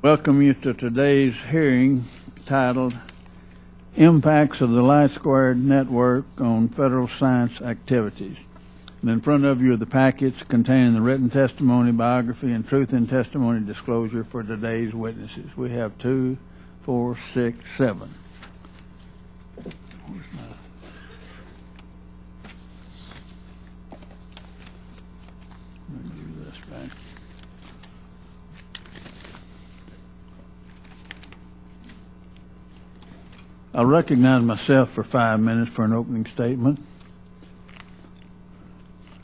Welcome you to today's hearing titled Impacts of the LightSquared Network on Federal Science Activities. And in front of you are the packets containing the written testimony, biography, and truth in testimony disclosure for today's witnesses. We have 2, 4, 6, 7. I'll recognize myself for 5 minutes for an opening statement.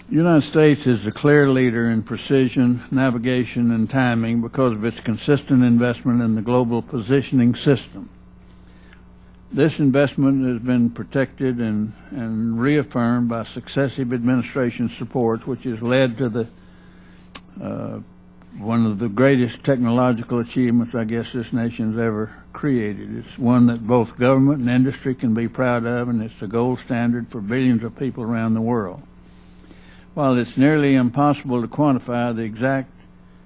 The United States is the clear leader in precision, navigation, and timing because of its consistent investment in the global positioning system. This investment has been protected and reaffirmed by successive administration support, which has led to the one of the greatest technological achievements I guess this nation's ever created. It's one that both government and industry can be proud of, and it's the gold standard for billions of people around the world. While it's nearly impossible to quantify the exact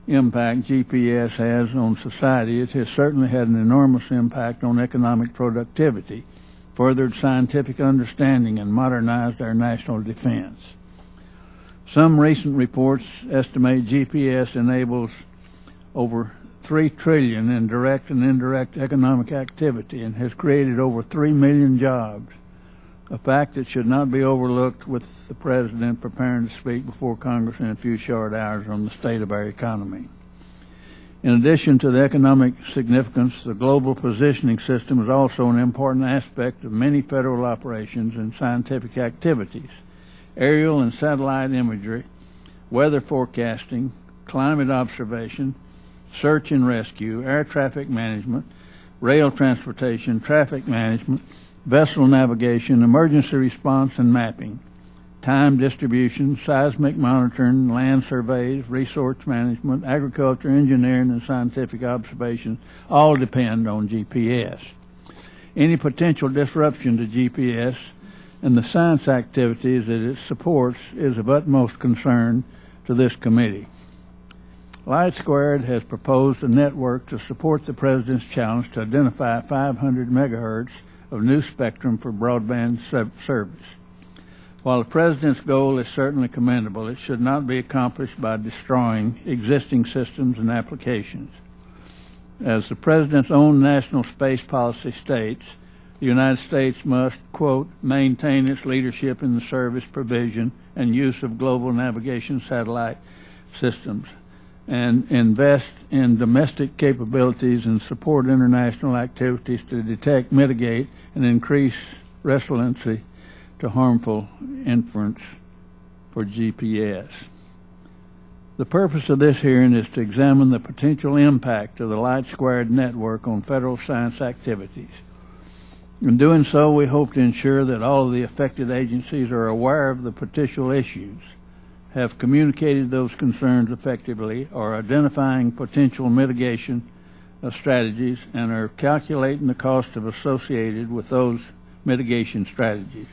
impact GPS has on society, it has certainly had an enormous impact on economic productivity, furthered scientific understanding, and modernized our national defense. Some recent reports estimate GPS enables over $3 trillion in direct and indirect economic activity and has created over 3 million jobs, a fact that should not be overlooked with the President preparing to speak before Congress in a few short hours on the state of our economy. In addition to the economic significance, the global positioning system is also an important aspect of many federal operations and scientific activities. Aerial and satellite imagery, weather forecasting, climate observation, search and rescue, air traffic management, rail transportation, traffic management, vessel navigation, emergency response and mapping, time distribution, seismic monitoring, land surveys, resource management, agriculture, engineering, and scientific observations all depend on GPS. Any potential disruption to GPS and the science activities that it supports is of utmost concern to this committee. LightSquared has proposed a network to support the President's challenge to identify 500 megahertz of new spectrum for broadband service. While the President's goal is certainly commendable, it should not be accomplished by destroying existing systems and applications. As the President's own national space policy states, the United States must, quote, maintain its leadership in the service, provision, and use of global navigation satellite systems, and invest in domestic capabilities and support international activities to detect, mitigate, and increase resiliency to harmful inference for GPS. The purpose of this hearing is to examine the potential impact of the LightSquared network on federal science activities. In doing so, we hope to ensure that all of the affected agencies are aware of the potential issues, have communicated those concerns effectively, are identifying potential mitigation strategies, and are calculating the cost associated with those mitigation strategies.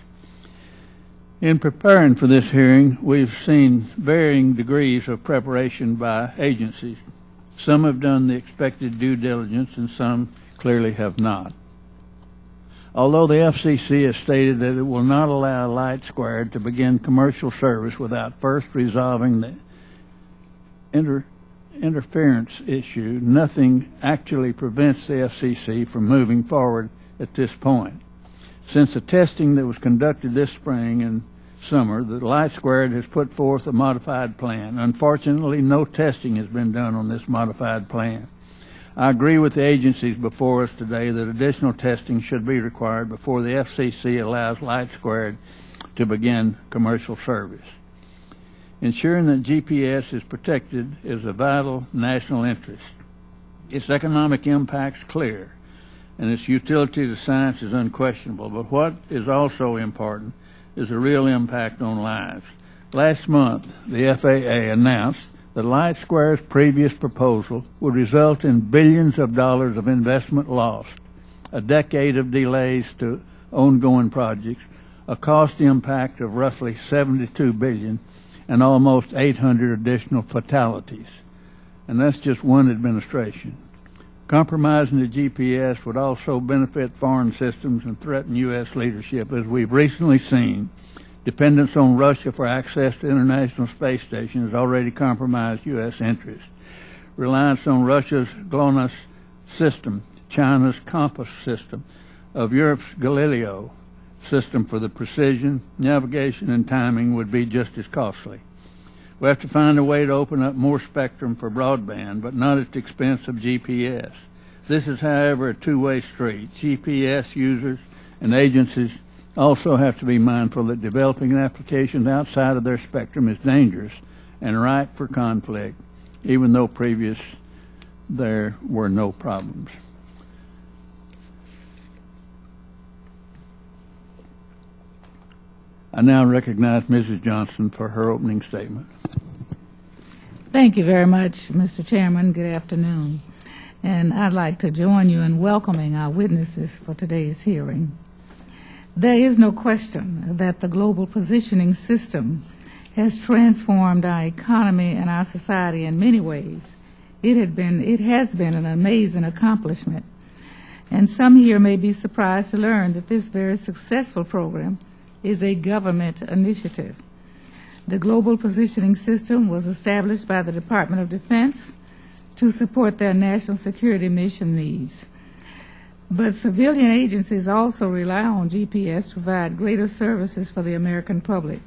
In preparing for this hearing, we've seen varying degrees of preparation by agencies. Some have done the expected due diligence and some clearly have not. Although the FCC has stated that it will not allow LightSquared to begin commercial service without first resolving the interference issue, nothing actually prevents the FCC from moving forward at this point. Since the testing that was conducted this spring and summer, the LightSquared has put forth a modified plan. Unfortunately, no testing has been done on this modified plan. I agree with the agencies before us today that additional testing should be required before the FCC allows LightSquared to begin commercial service. Ensuring that GPS is protected is a vital national interest. Its economic impact is clear, and its utility to science is unquestionable, but what is also important is the real impact on lives. Last month, the FAA announced that LightSquared's previous proposal would result in billions of dollars of investment lost, a decade of delays to ongoing projects, a cost impact of roughly $72 billion, and almost 800 additional fatalities. And that's just one administration. Compromising the GPS would also benefit foreign systems and threaten U.S. leadership, as we've recently seen. Dependence on Russia for access to International Space Station has already compromised U.S. interests. Reliance on Russia's GLONASS system, China's COMPASS system, of Europe's Galileo system for the precision, navigation, and timing would be just as costly. We have to find a way to open up more spectrum for broadband, but not at the expense of GPS. This is, however, a two-way street. GPS users and agencies also have to be mindful that developing applications outside of their spectrum is dangerous and ripe for conflict, even though previous there were no problems. I now recognize Mrs. Johnson for her opening statement. Thank you very much, Mr. Chairman. Good afternoon. And I'd like to join you in welcoming our witnesses for today's hearing. There is no question that the global positioning system has transformed our economy and our society in many ways. It has been an amazing accomplishment. And some here may be surprised to learn that this very successful program is a government initiative. The Global Positioning System was established by the Department of Defense to support their national security mission needs. But civilian agencies also rely on GPS to provide greater services for the American public.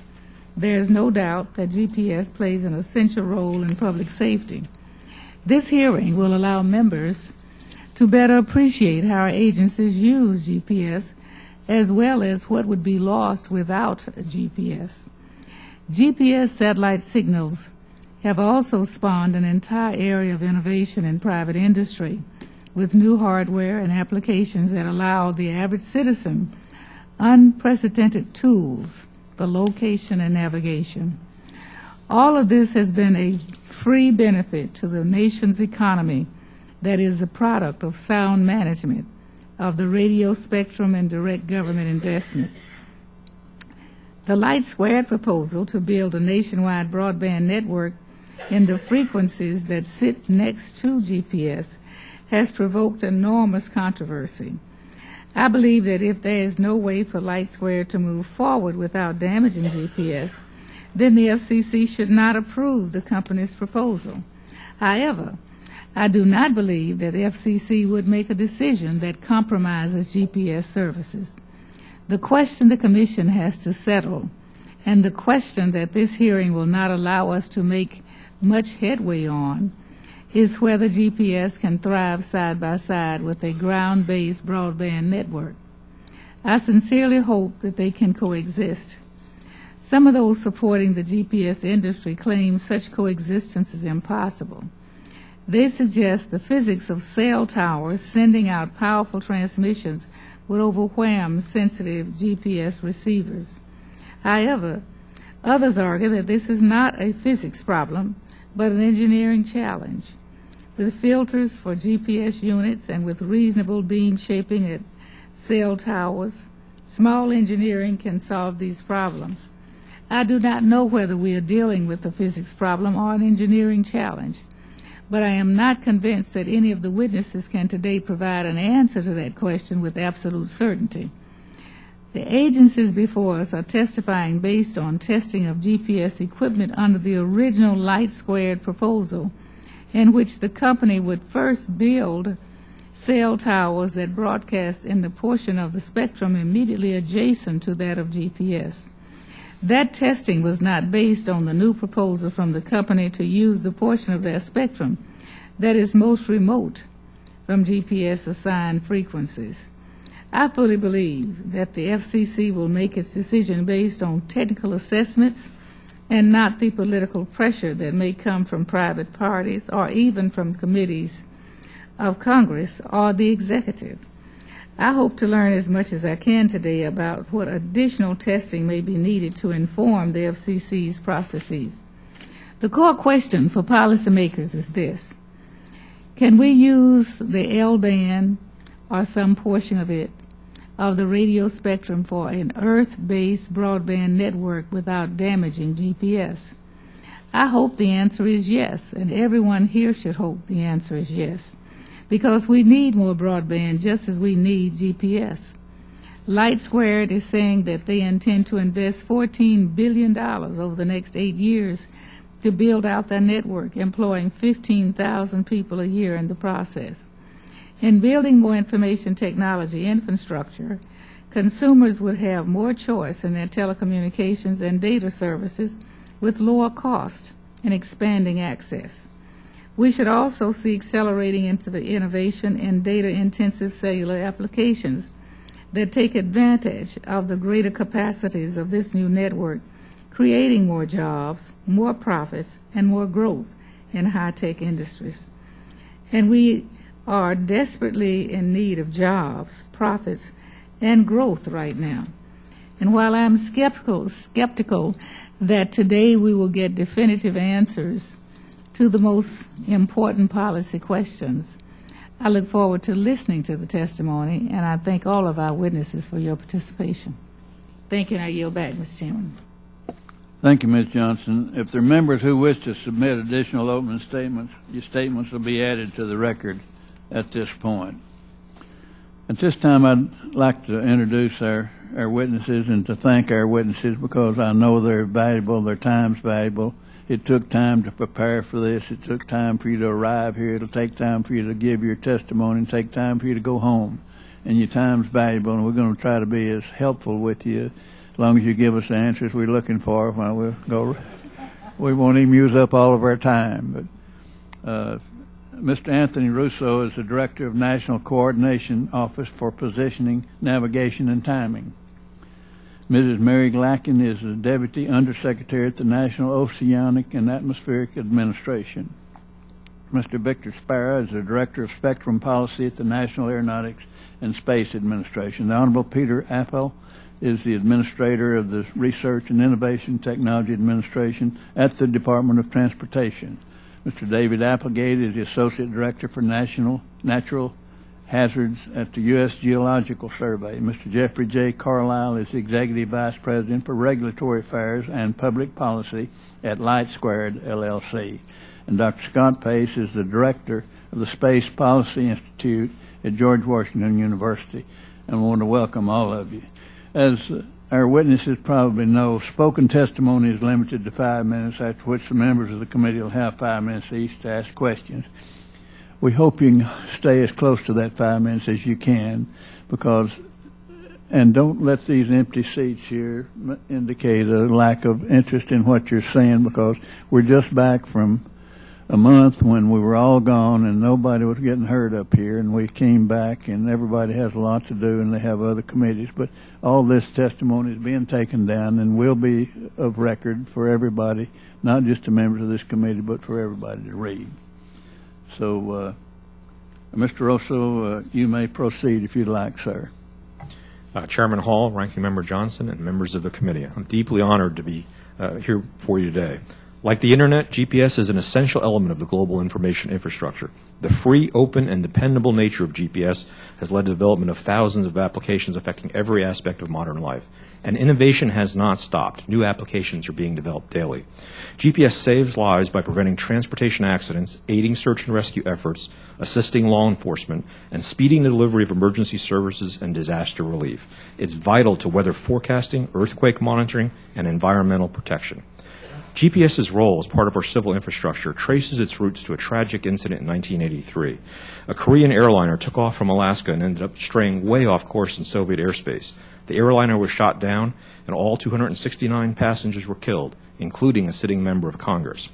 There is no doubt that GPS plays an essential role in public safety. This hearing will allow members to better appreciate how our agencies use GPS, as well as what would be lost without GPS. GPS satellite signals have also spawned an entire area of innovation in private industry, with new hardware and applications that allow the average citizen unprecedented tools for location and navigation. All of this has been a free benefit to the nation's economy that is the product of sound management of the radio spectrum and direct government investment. The LightSquared proposal to build a nationwide broadband network in the frequencies that sit next to GPS has provoked enormous controversy. I believe that if there is no way for LightSquared to move forward without damaging GPS, then the FCC should not approve the company's proposal. However, I do not believe that the FCC would make a decision that compromises GPS services. The question the Commission has to settle, and the question that this hearing will not allow us to make much headway on, is whether GPS can thrive side by side with a ground-based broadband network. I sincerely hope that they can coexist. Some of those supporting the GPS industry claim such coexistence is impossible. They suggest the physics of cell towers sending out powerful transmissions would overwhelm sensitive GPS receivers. However, others argue that this is not a physics problem, but an engineering challenge. With filters for GPS units and with reasonable beam shaping at cell towers, small engineering can solve these problems. I do not know whether we are dealing with a physics problem or an engineering challenge, but I am not convinced that any of the witnesses can today provide an answer to that question with absolute certainty. The agencies before us are testifying based on testing of GPS equipment under the original LightSquared proposal, in which the company would first build cell towers that broadcast in the portion of the spectrum immediately adjacent to that of GPS. That testing was not based on the new proposal from the company to use the portion of their spectrum that is most remote from GPS-assigned frequencies. I fully believe that the FCC will make its decision based on technical assessments and not the political pressure that may come from private parties or even from committees of Congress or the executive. I hope to learn as much as I can today about what additional testing may be needed to inform the FCC's processes. The core question for policymakers is this: can we use the L-band or some portion of it of the radio spectrum for an Earth-based broadband network without damaging GPS? I hope the answer is yes, and everyone here should hope the answer is yes. because we need more broadband just as we need GPS. LightSquared is saying that they intend to invest $14 billion over the next 8 years to build out their network, employing 15,000 people a year in the process. In building more information technology infrastructure, consumers would have more choice in their telecommunications and data services with lower cost and expanding access. We should also see accelerating into the innovation in data-intensive cellular applications that take advantage of the greater capacities of this new network, creating more jobs, more profits, and more growth in high-tech industries. And we are desperately in need of jobs, profits, and growth right now. And while I'm skeptical that today we will get definitive answers to the most important policy questions, I look forward to listening to the testimony, and I thank all of our witnesses for your participation. Thank you, and I yield back, Mr. Chairman. Thank you, Ms. Johnson. If there are members who wish to submit additional opening statements, your statements will be added to the record at this point. At this time, I'd like to introduce our witnesses and to thank our witnesses because I know they're valuable, their time's valuable. It took time to prepare for this. It took time for you to arrive here. It'll take time for you to give your testimony and take time for you to go home. And your time's valuable, and we're going to try to be as helpful with you as long as you give us the answers we're looking for. Well, we won't even use up all of our time. But Mr. Anthony Russo is the Director of National Coordination Office for Positioning, Navigation, and Timing. Mrs. Mary Glackin is the Deputy Undersecretary at the National Oceanic and Atmospheric Administration. Mr. Victor Sparrow is the Director of Spectrum Policy at the National Aeronautics and Space Administration. The Honorable Peter Appel is the Administrator of the Research and Innovation Technology Administration at the Department of Transportation. Mr. David Applegate is the Associate Director for Natural Hazards at the U.S. Geological Survey. Mr. Jeffrey J. Carlisle is the Executive Vice President for Regulatory Affairs and Public Policy at LightSquared, LLC. And Dr. Scott Pace is the Director of the Space Policy Institute at George Washington University. And I want to welcome all of you. As our witnesses probably know, spoken testimony is limited to 5 minutes, after which the members of the committee will have 5 minutes each to ask questions. We hope you can stay as close to that 5 minutes as you can, and don't let these empty seats here indicate a lack of interest in what you're saying, because we're just back from a month when we were all gone and nobody was getting hurt up here, and we came back and everybody has a lot to do and they have other committees. But all this testimony is being taken down and will be of record for everybody, not just the members of this committee, but for everybody to read. So, Mr. Russo, you may proceed if you'd like, sir. Chairman Hall, Ranking Member Johnson, and members of the committee, I'm deeply honored to be here for you today. Like the Internet, GPS is an essential element of the global information infrastructure. The free, open, and dependable nature of GPS has led to the development of thousands of applications affecting every aspect of modern life. And innovation has not stopped. New applications are being developed daily. GPS saves lives by preventing transportation accidents, aiding search and rescue efforts, assisting law enforcement, and speeding the delivery of emergency services and disaster relief. It's vital to weather forecasting, earthquake monitoring, and environmental protection. GPS's role as part of our civil infrastructure traces its roots to a tragic incident in 1983. A Korean airliner took off from Alaska and ended up straying way off course in Soviet airspace. The airliner was shot down, and all 269 passengers were killed, including a sitting member of Congress.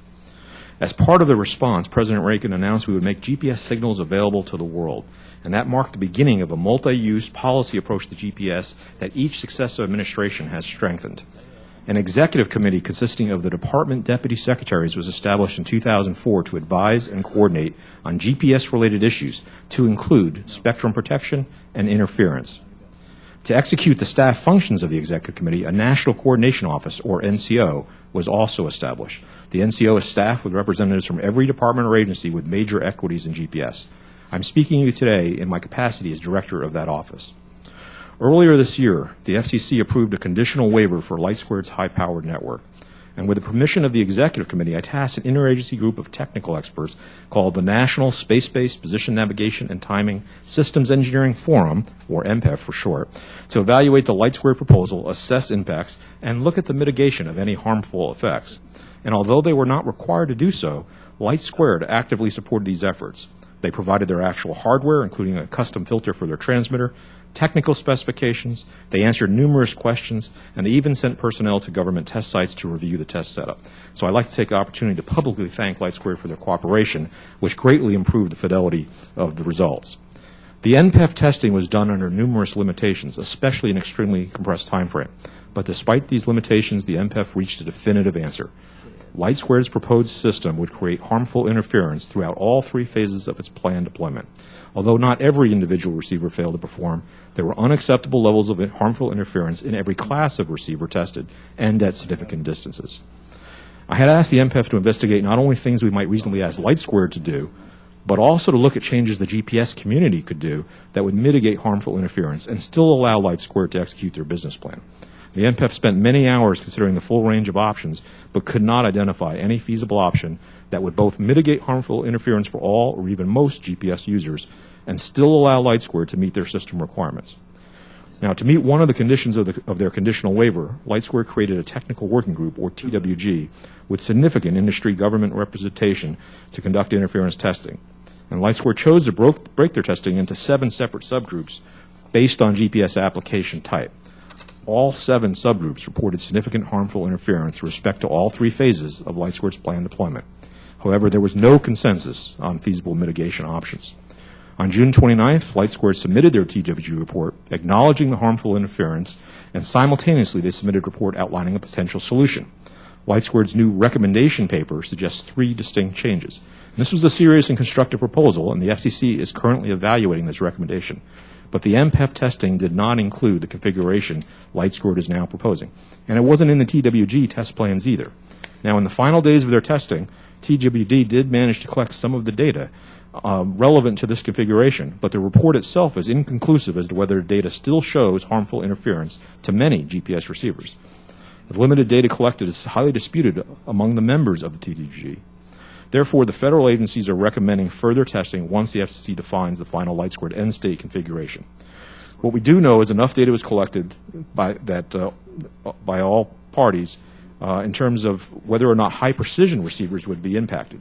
As part of the response, President Reagan announced we would make GPS signals available to the world, and that marked the beginning of a multi-use policy approach to GPS that each successive administration has strengthened. An executive committee consisting of the department deputy secretaries was established in 2004 to advise and coordinate on GPS-related issues, to include spectrum protection and interference. To execute the staff functions of the executive committee, a National Coordination Office, or NCO, was also established. The NCO is staffed with representatives from every department or agency with major equities in GPS. I'm speaking to you today in my capacity as director of that office. Earlier this year, the FCC approved a conditional waiver for LightSquared's high-powered network. And with the permission of the Executive Committee, I tasked an interagency group of technical experts called the National Space-Based Position Navigation and Timing Systems Engineering Forum, or NPEF for short, to evaluate the LightSquared proposal, assess impacts, and look at the mitigation of any harmful effects. And although they were not required to do so, LightSquared actively supported these efforts. They provided their actual hardware, including a custom filter for their transmitter, technical specifications, they answered numerous questions, and they even sent personnel to government test sites to review the test setup. So I'd like to take the opportunity to publicly thank LightSquared for their cooperation, which greatly improved the fidelity of the results. The NPEF testing was done under numerous limitations, especially an extremely compressed time frame. But despite these limitations, the NPEF reached a definitive answer. LightSquared's proposed system would create harmful interference throughout all 3 phases of its planned deployment. Although not every individual receiver failed to perform, there were unacceptable levels of harmful interference in every class of receiver tested and at significant distances. I had asked the NPEF to investigate not only things we might reasonably ask LightSquared to do, but also to look at changes the GPS community could do that would mitigate harmful interference and still allow LightSquared to execute their business plan. The NPEF spent many hours considering the full range of options, but could not identify any feasible option that would both mitigate harmful interference for all or even most GPS users and still allow LightSquared to meet their system requirements. Now, to meet one of the conditions of their conditional waiver, LightSquared created a technical working group, or TWG, with significant industry government representation to conduct interference testing. And LightSquared chose to break their testing into 7 separate subgroups based on GPS application type. All 7 subgroups reported significant harmful interference with respect to all 3 phases of LightSquared's planned deployment. However, there was no consensus on feasible mitigation options. On June 29th, LightSquared submitted their TWG report acknowledging the harmful interference, and simultaneously they submitted a report outlining a potential solution. LightSquared's new recommendation paper suggests 3 distinct changes. This was a serious and constructive proposal, and the FCC is currently evaluating this recommendation. But the NPEF testing did not include the configuration LightSquared is now proposing. And it wasn't in the TWG test plans either. Now, in the final days of their testing, TWD did manage to collect some of the data relevant to this configuration, but the report itself is inconclusive as to whether the data still shows harmful interference to many GPS receivers. The limited data collected is highly disputed among the members of the TWG. Therefore, the federal agencies are recommending further testing once the FCC defines the final LightSquared end state configuration. What we do know is enough data was collected by all parties in terms of whether or not high-precision receivers would be impacted.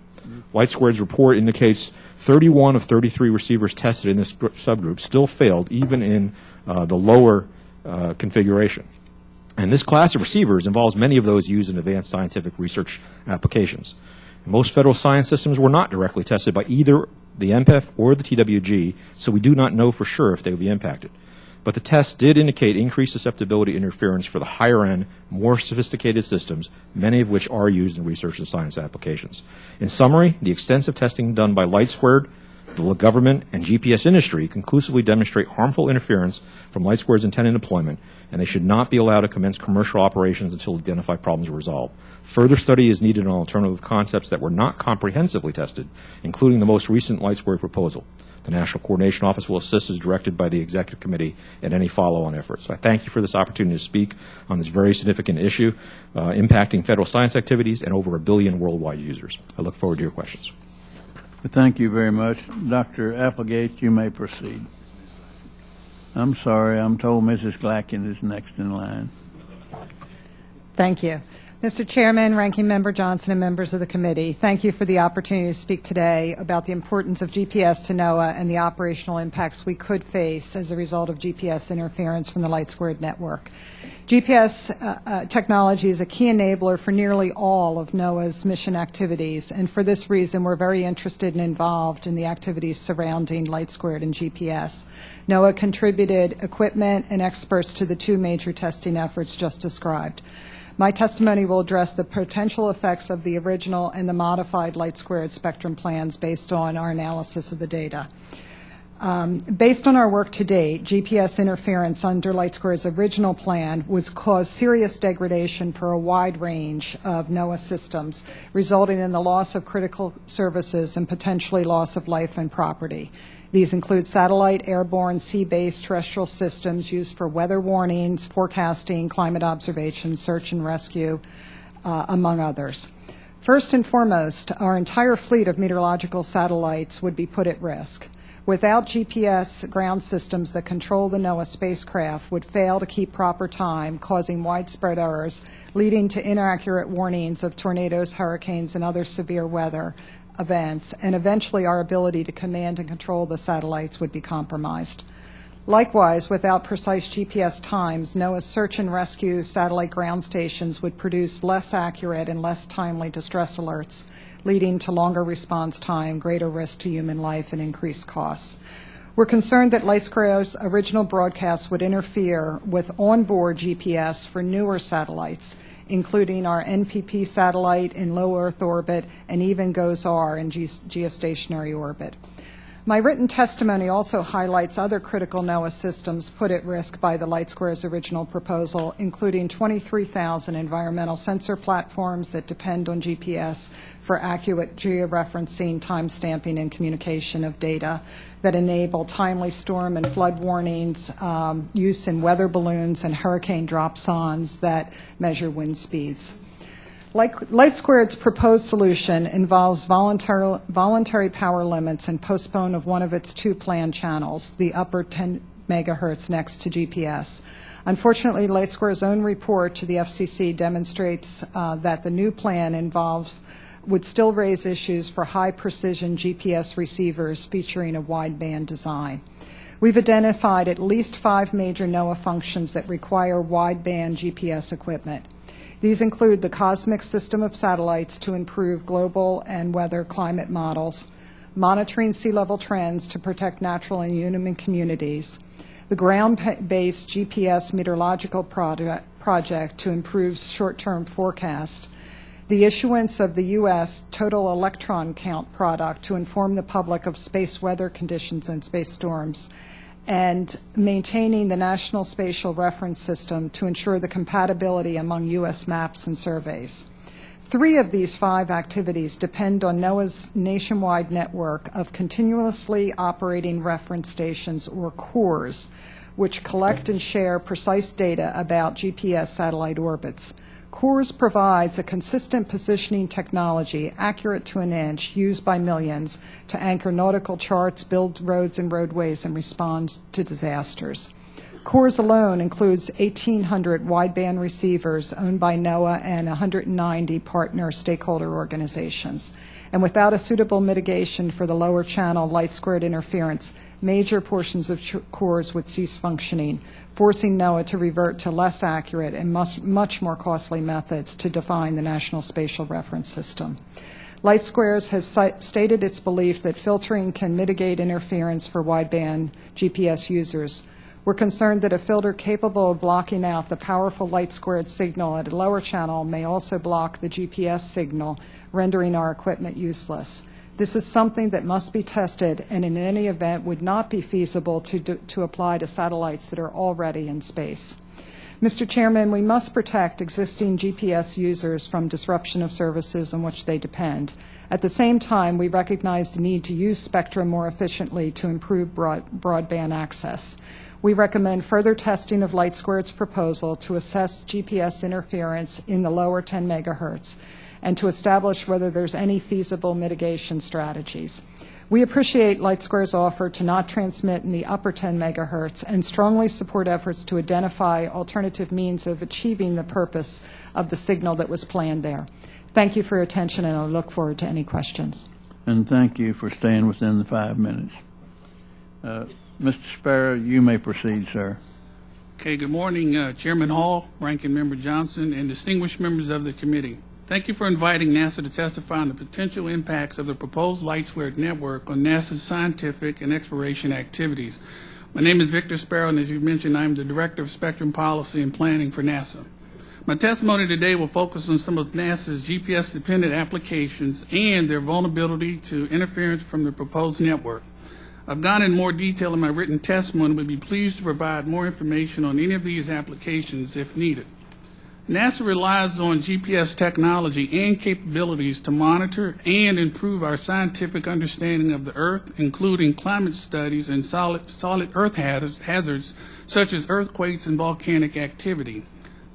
LightSquared's report indicates 31 of 33 receivers tested in this subgroup still failed, even in the lower configuration. And this class of receivers involves many of those used in advanced scientific research applications. Most federal science systems were not directly tested by either the NPEF or the TWG, so we do not know for sure if they will be impacted. But the tests did indicate increased susceptibility to interference for the higher-end, more sophisticated systems, many of which are used in research and science applications. In summary, the extensive testing done by LightSquared, the government, and GPS industry conclusively demonstrate harmful interference from LightSquared's intended deployment, and they should not be allowed to commence commercial operations until identified problems are resolved. Further study is needed on alternative concepts that were not comprehensively tested, including the most recent LightSquared proposal. The National Coordination Office will assist as directed by the Executive Committee in any follow-on efforts. So I thank you for this opportunity to speak on this very significant issue impacting federal science activities and over 1 billion worldwide users. I look forward to your questions. Thank you very much. Dr. Applegate, you may proceed. I'm sorry, I'm told Mrs. Glackin is next in line. Thank you. Mr. Chairman, Ranking Member Johnson, and members of the committee, thank you for the opportunity to speak today about the importance of GPS to NOAA and the operational impacts we could face as a result of GPS interference from the LightSquared network. GPS technology is a key enabler for nearly all of NOAA's mission activities, and for this reason, we're very interested and involved in the activities surrounding LightSquared and GPS. NOAA contributed equipment and experts to the 2 major testing efforts just described. My testimony will address the potential effects of the original and the modified LightSquared spectrum plans based on our analysis of the data. Based on our work to date, GPS interference under LightSquared's original plan would cause serious degradation for a wide range of NOAA systems, resulting in the loss of critical services and potentially loss of life and property. These include satellite, airborne, sea-based terrestrial systems used for weather warnings, forecasting, climate observation, search and rescue, among others. First and foremost, our entire fleet of meteorological satellites would be put at risk. Without GPS, ground systems that control the NOAA spacecraft would fail to keep proper time, causing widespread errors, leading to inaccurate warnings of tornadoes, hurricanes, and other severe weather events, and eventually our ability to command and control the satellites would be compromised. Likewise, without precise GPS times, NOAA's search and rescue satellite ground stations would produce less accurate and less timely distress alerts, leading to longer response time, greater risk to human life, and increased costs. We're concerned that LightSquared's original broadcasts would interfere with onboard GPS for newer satellites, including our NPP satellite in low Earth orbit and even GOES-R in geostationary orbit. My written testimony also highlights other critical NOAA systems put at risk by the LightSquared's original proposal, including 23,000 environmental sensor platforms that depend on GPS for accurate georeferencing, timestamping, and communication of data that enable timely storm and flood warnings, use in weather balloons and hurricane dropsondes that measure wind speeds. LightSquared's proposed solution involves voluntary power limits and postpone of one of its two planned channels, the upper 10 megahertz next to GPS. Unfortunately, LightSquared's own report to the FCC demonstrates that the new plan would still raise issues for high-precision GPS receivers featuring a wideband design. We've identified at least 5 major NOAA functions that require wideband GPS equipment. These include the cosmic system of satellites to improve global and weather climate models, monitoring sea level trends to protect natural and human communities, the ground-based GPS meteorological project to improve short-term forecast, the issuance of the U.S. Total Electron Count product to inform the public of space weather conditions and space storms, and maintaining the National Spatial Reference System to ensure the compatibility among U.S. maps and surveys. 3 of these 5 activities depend on NOAA's nationwide network of continuously operating reference stations, or CORES, which collect and share precise data about GPS satellite orbits. CORES provides a consistent positioning technology, accurate to an inch, used by millions to anchor nautical charts, build roads and roadways, and respond to disasters. CORES alone includes 1,800 wideband receivers owned by NOAA and 190 partner stakeholder organizations. And without a suitable mitigation for the lower channel LightSquared interference, major portions of CORES would cease functioning, forcing NOAA to revert to less accurate and much more costly methods to define the National Spatial Reference System. LightSquared has stated its belief that filtering can mitigate interference for wideband GPS users. We're concerned that a filter capable of blocking out the powerful LightSquared signal at a lower channel may also block the GPS signal, rendering our equipment useless. This is something that must be tested and in any event would not be feasible to apply to satellites that are already in space. Mr. Chairman, we must protect existing GPS users from disruption of services on which they depend. At the same time, we recognize the need to use spectrum more efficiently to improve broadband access. We recommend further testing of LightSquared's proposal to assess GPS interference in the lower 10 megahertz and to establish whether there's any feasible mitigation strategies. We appreciate LightSquared's offer to not transmit in the upper 10 megahertz and strongly support efforts to identify alternative means of achieving the purpose of the signal that was planned there. Thank you for your attention, and I look forward to any questions. And thank you for staying within the 5 minutes. Mr. Sparrow, you may proceed, sir. Okay, good morning, Chairman Hall, Ranking Member Johnson, and distinguished members of the committee. Thank you for inviting NASA to testify on the potential impacts of the proposed LightSquared network on NASA's scientific and exploration activities. My name is Victor Sparrow, and as you mentioned, I'm the Director of Spectrum Policy and Planning for NASA. My testimony today will focus on some of NASA's GPS-dependent applications and their vulnerability to interference from the proposed network. I've gone in more detail in my written testimony and would be pleased to provide more information on any of these applications if needed. NASA relies on GPS technology and capabilities to monitor and improve our scientific understanding of the Earth, including climate studies and solid Earth hazards such as earthquakes and volcanic activity.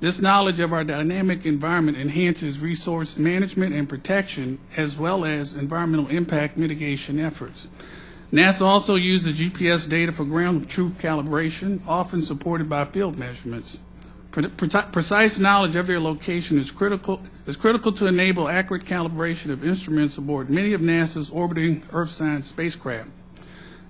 This knowledge of our dynamic environment enhances resource management and protection, as well as environmental impact mitigation efforts. NASA also uses GPS data for ground truth calibration, often supported by field measurements. Precise knowledge of their location is critical to enable accurate calibration of instruments aboard many of NASA's orbiting Earth science spacecraft.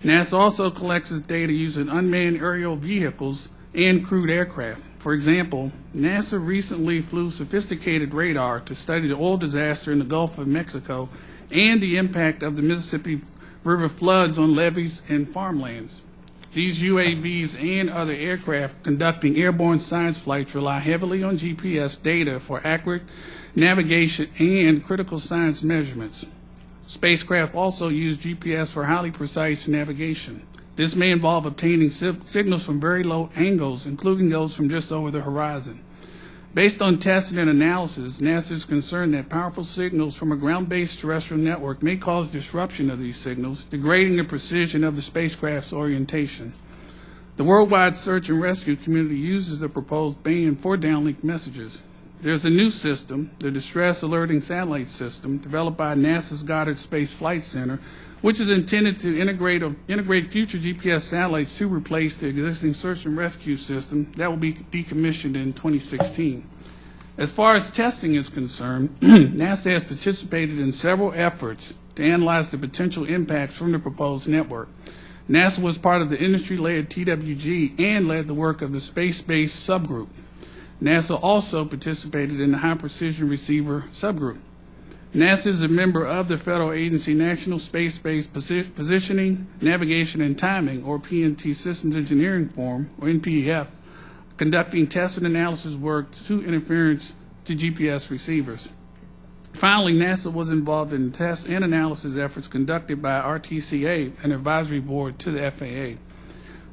NASA also collects its data using unmanned aerial vehicles and crewed aircraft. For example, NASA recently flew sophisticated radar to study the oil disaster in the Gulf of Mexico and the impact of the Mississippi River floods on levees and farmlands. These UAVs and other aircraft conducting airborne science flights rely heavily on GPS data for accurate navigation and critical science measurements. Spacecraft also use GPS for highly precise navigation. This may involve obtaining signals from very low angles, including those from just over the horizon. Based on testing and analysis, NASA is concerned that powerful signals from a ground-based terrestrial network may cause disruption of these signals, degrading the precision of the spacecraft's orientation. The worldwide search and rescue community uses the proposed ban for downlink messages. There's a new system, the Distress Alerting Satellite System, developed by NASA's Goddard Space Flight Center, which is intended to integrate future GPS satellites to replace the existing search and rescue system that will be decommissioned in 2016. As far as testing is concerned, NASA has participated in several efforts to analyze the potential impacts from the proposed network. NASA was part of the industry-led TWG and led the work of the space-based subgroup. NASA also participated in the high precision receiver subgroup. NASA is a member of the federal agency National Space-Based Positioning, Navigation, and Timing, or PNT Systems Engineering Forum, or NPEF, conducting test and analysis work to interference to GPS receivers. Finally, NASA was involved in test and analysis efforts conducted by RTCA, an advisory board to the FAA.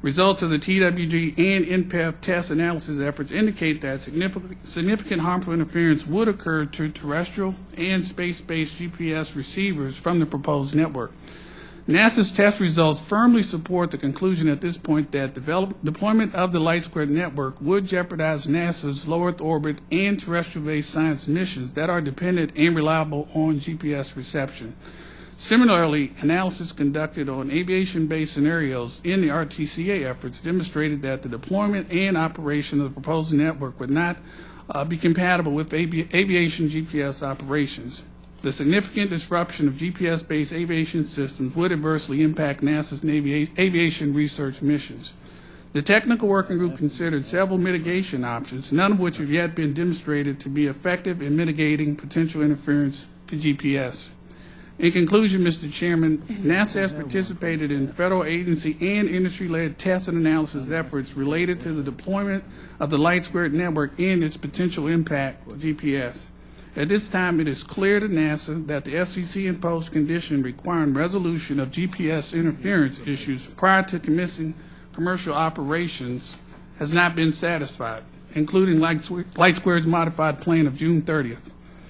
Results of the TWG and NPEF test analysis efforts indicate that significant harmful interference would occur to terrestrial and space-based GPS receivers from the proposed network. NASA's test results firmly support the conclusion at this point that deployment of the LightSquared network would jeopardize NASA's low Earth orbit and terrestrial-based science missions that are dependent and reliable on GPS reception. Similarly, analysis conducted on aviation-based scenarios in the RTCA efforts demonstrated that the deployment and operation of the proposed network would not be compatible with aviation GPS operations. The significant disruption of GPS-based aviation systems would adversely impact NASA's aviation research missions. The technical working group considered several mitigation options, none of which have yet been demonstrated to be effective in mitigating potential interference to GPS. In conclusion, Mr. Chairman, NASA has participated in federal agency and industry-led test and analysis efforts related to the deployment of the LightSquared network and its potential impact to GPS. At this time, it is clear to NASA that the FCC imposed condition requiring resolution of GPS interference issues prior to commencing commercial operations has not been satisfied, including LightSquared's modified plan of June 30th.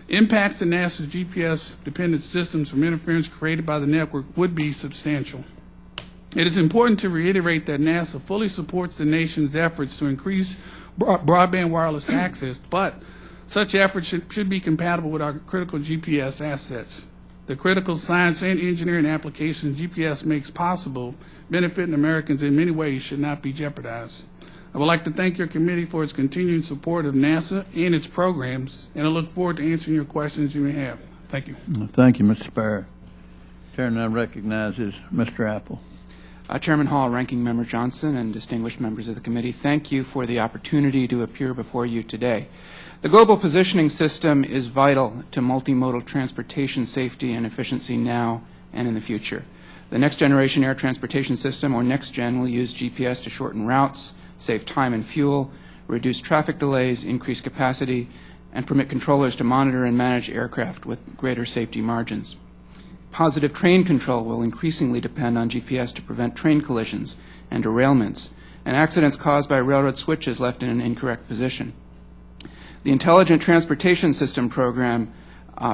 Impacts to NASA's GPS-dependent systems from interference created by the network would be substantial. It is important to reiterate that NASA fully supports the nation's efforts to increase broadband wireless access, but such efforts should be compatible with our critical GPS assets. The critical science and engineering applications GPS makes possible, benefiting Americans in many ways, should not be jeopardized. I would like to thank your committee for its continued support of NASA and its programs, and I look forward to answering your questions you may have. Thank you. Thank you, Mr. Sparrow. Chair now recognizes Mr. Appel. Chairman Hall, Ranking Member Johnson, and distinguished members of the committee, thank you for the opportunity to appear before you today. The global positioning system is vital to multimodal transportation safety and efficiency now and in the future. The Next Generation Air Transportation System, or NextGen, will use GPS to shorten routes, save time and fuel, reduce traffic delays, increase capacity, and permit controllers to monitor and manage aircraft with greater safety margins. Positive train control will increasingly depend on GPS to prevent train collisions and derailments and accidents caused by railroad switches left in an incorrect position. The Intelligent Transportation System program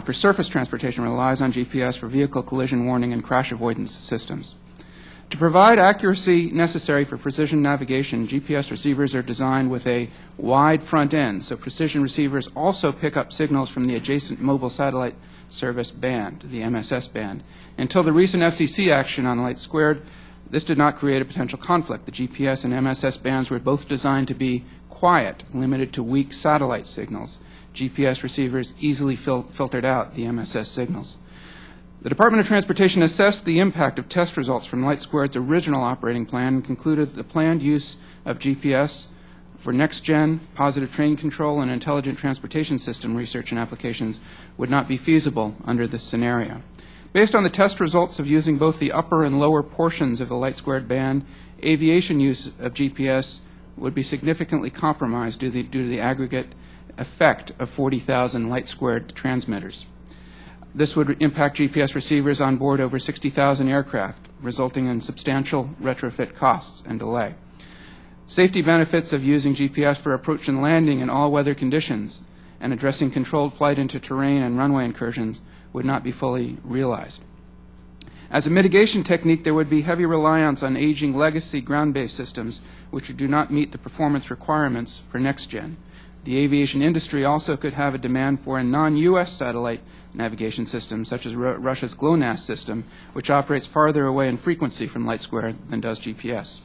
for surface transportation relies on GPS for vehicle collision warning and crash avoidance systems. To provide accuracy necessary for precision navigation, GPS receivers are designed with a wide front end, so precision receivers also pick up signals from the adjacent mobile satellite service band, the MSS band. Until the recent FCC action on LightSquared, this did not create a potential conflict. The GPS and MSS bands were both designed to be quiet, limited to weak satellite signals. GPS receivers easily filtered out the MSS signals. The Department of Transportation assessed the impact of test results from LightSquared's original operating plan and concluded that the planned use of GPS for next-gen, positive train control, and intelligent transportation system research and applications would not be feasible under this scenario. Based on the test results of using both the upper and lower portions of the LightSquared band, aviation use of GPS would be significantly compromised due to the aggregate effect of 40,000 LightSquared transmitters. This would impact GPS receivers on board over 60,000 aircraft, resulting in substantial retrofit costs and delay. Safety benefits of using GPS for approach and landing in all weather conditions and addressing controlled flight into terrain and runway incursions would not be fully realized. As a mitigation technique, there would be heavy reliance on aging legacy ground-based systems which do not meet the performance requirements for next-gen. The aviation industry also could have a demand for a non-U.S. satellite navigation system, such as Russia's GLONASS system, which operates farther away in frequency from LightSquared than does GPS.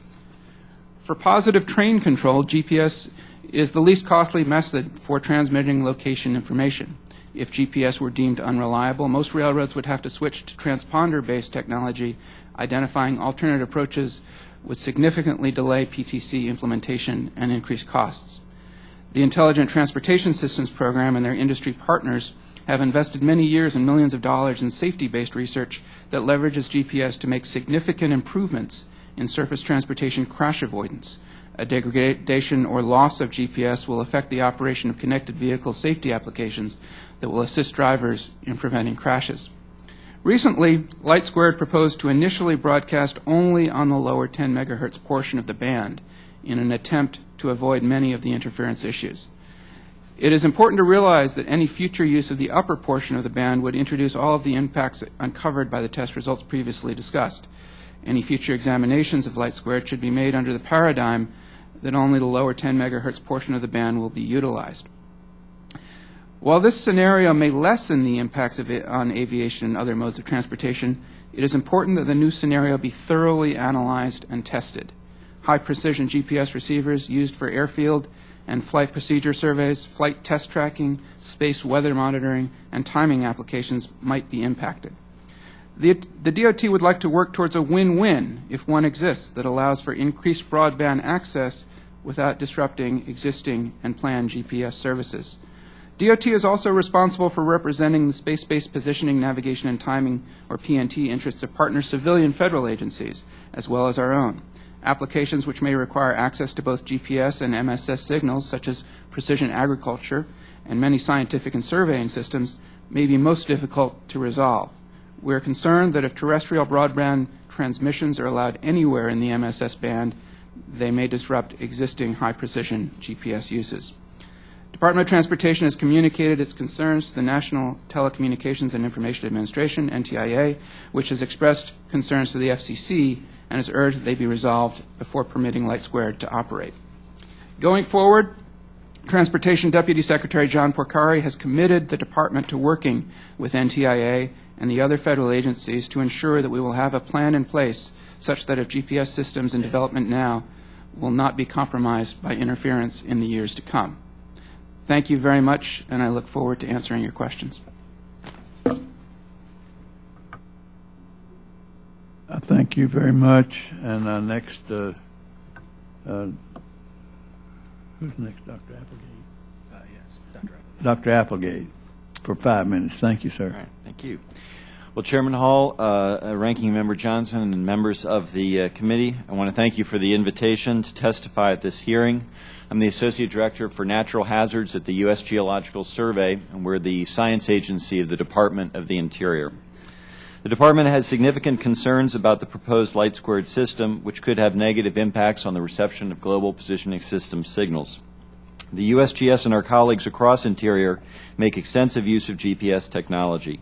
For positive train control, GPS is the least costly method for transmitting location information. If GPS were deemed unreliable, most railroads would have to switch to transponder-based technology. Identifying alternate approaches would significantly delay PTC implementation and increase costs. The Intelligent Transportation Systems Program and their industry partners have invested many years and millions of dollars in safety-based research that leverages GPS to make significant improvements in surface transportation crash avoidance. A degradation or loss of GPS will affect the operation of connected vehicle safety applications that will assist drivers in preventing crashes. Recently, LightSquared proposed to initially broadcast only on the lower 10 megahertz portion of the band in an attempt to avoid many of the interference issues. It is important to realize that any future use of the upper portion of the band would introduce all of the impacts uncovered by the test results previously discussed. Any future examinations of LightSquared should be made under the paradigm that only the lower 10 megahertz portion of the band will be utilized. While this scenario may lessen the impacts of it on aviation and other modes of transportation, it is important that the new scenario be thoroughly analyzed and tested. High-precision GPS receivers used for airfield and flight procedure surveys, flight test tracking, space weather monitoring, and timing applications might be impacted. The DOT would like to work towards a win-win, if one exists, that allows for increased broadband access without disrupting existing and planned GPS services. DOT is also responsible for representing the space-based positioning, navigation, and timing, or PNT, interests of partner civilian federal agencies, as well as our own. Applications which may require access to both GPS and MSS signals, such as precision agriculture and many scientific and surveying systems, may be most difficult to resolve. We are concerned that if terrestrial broadband transmissions are allowed anywhere in the MSS band, they may disrupt existing high-precision GPS uses. Department of Transportation has communicated its concerns to the National Telecommunications and Information Administration, NTIA, which has expressed concerns to the FCC and has urged that they be resolved before permitting LightSquared to operate. Going forward, Transportation Deputy Secretary John Porcari has committed the department to working with NTIA and the other federal agencies to ensure that we will have a plan in place such that if GPS systems in development now will not be compromised by interference in the years to come. Thank you very much, and I look forward to answering your questions. Thank you very much. And next, who's next? Dr. Applegate? Yes, Dr. Appel. Dr. Applegate, for 5 minutes. Thank you, sir. All right, thank you. Well, Chairman Hall, Ranking Member Johnson, and members of the committee, I want to thank you for the invitation to testify at this hearing. I'm the Associate Director for Natural Hazards at the U.S. Geological Survey, and we're the science agency of the Department of the Interior. The Department has significant concerns about the proposed LightSquared system, which could have negative impacts on the reception of global positioning system signals. The USGS and our colleagues across Interior make extensive use of GPS technology.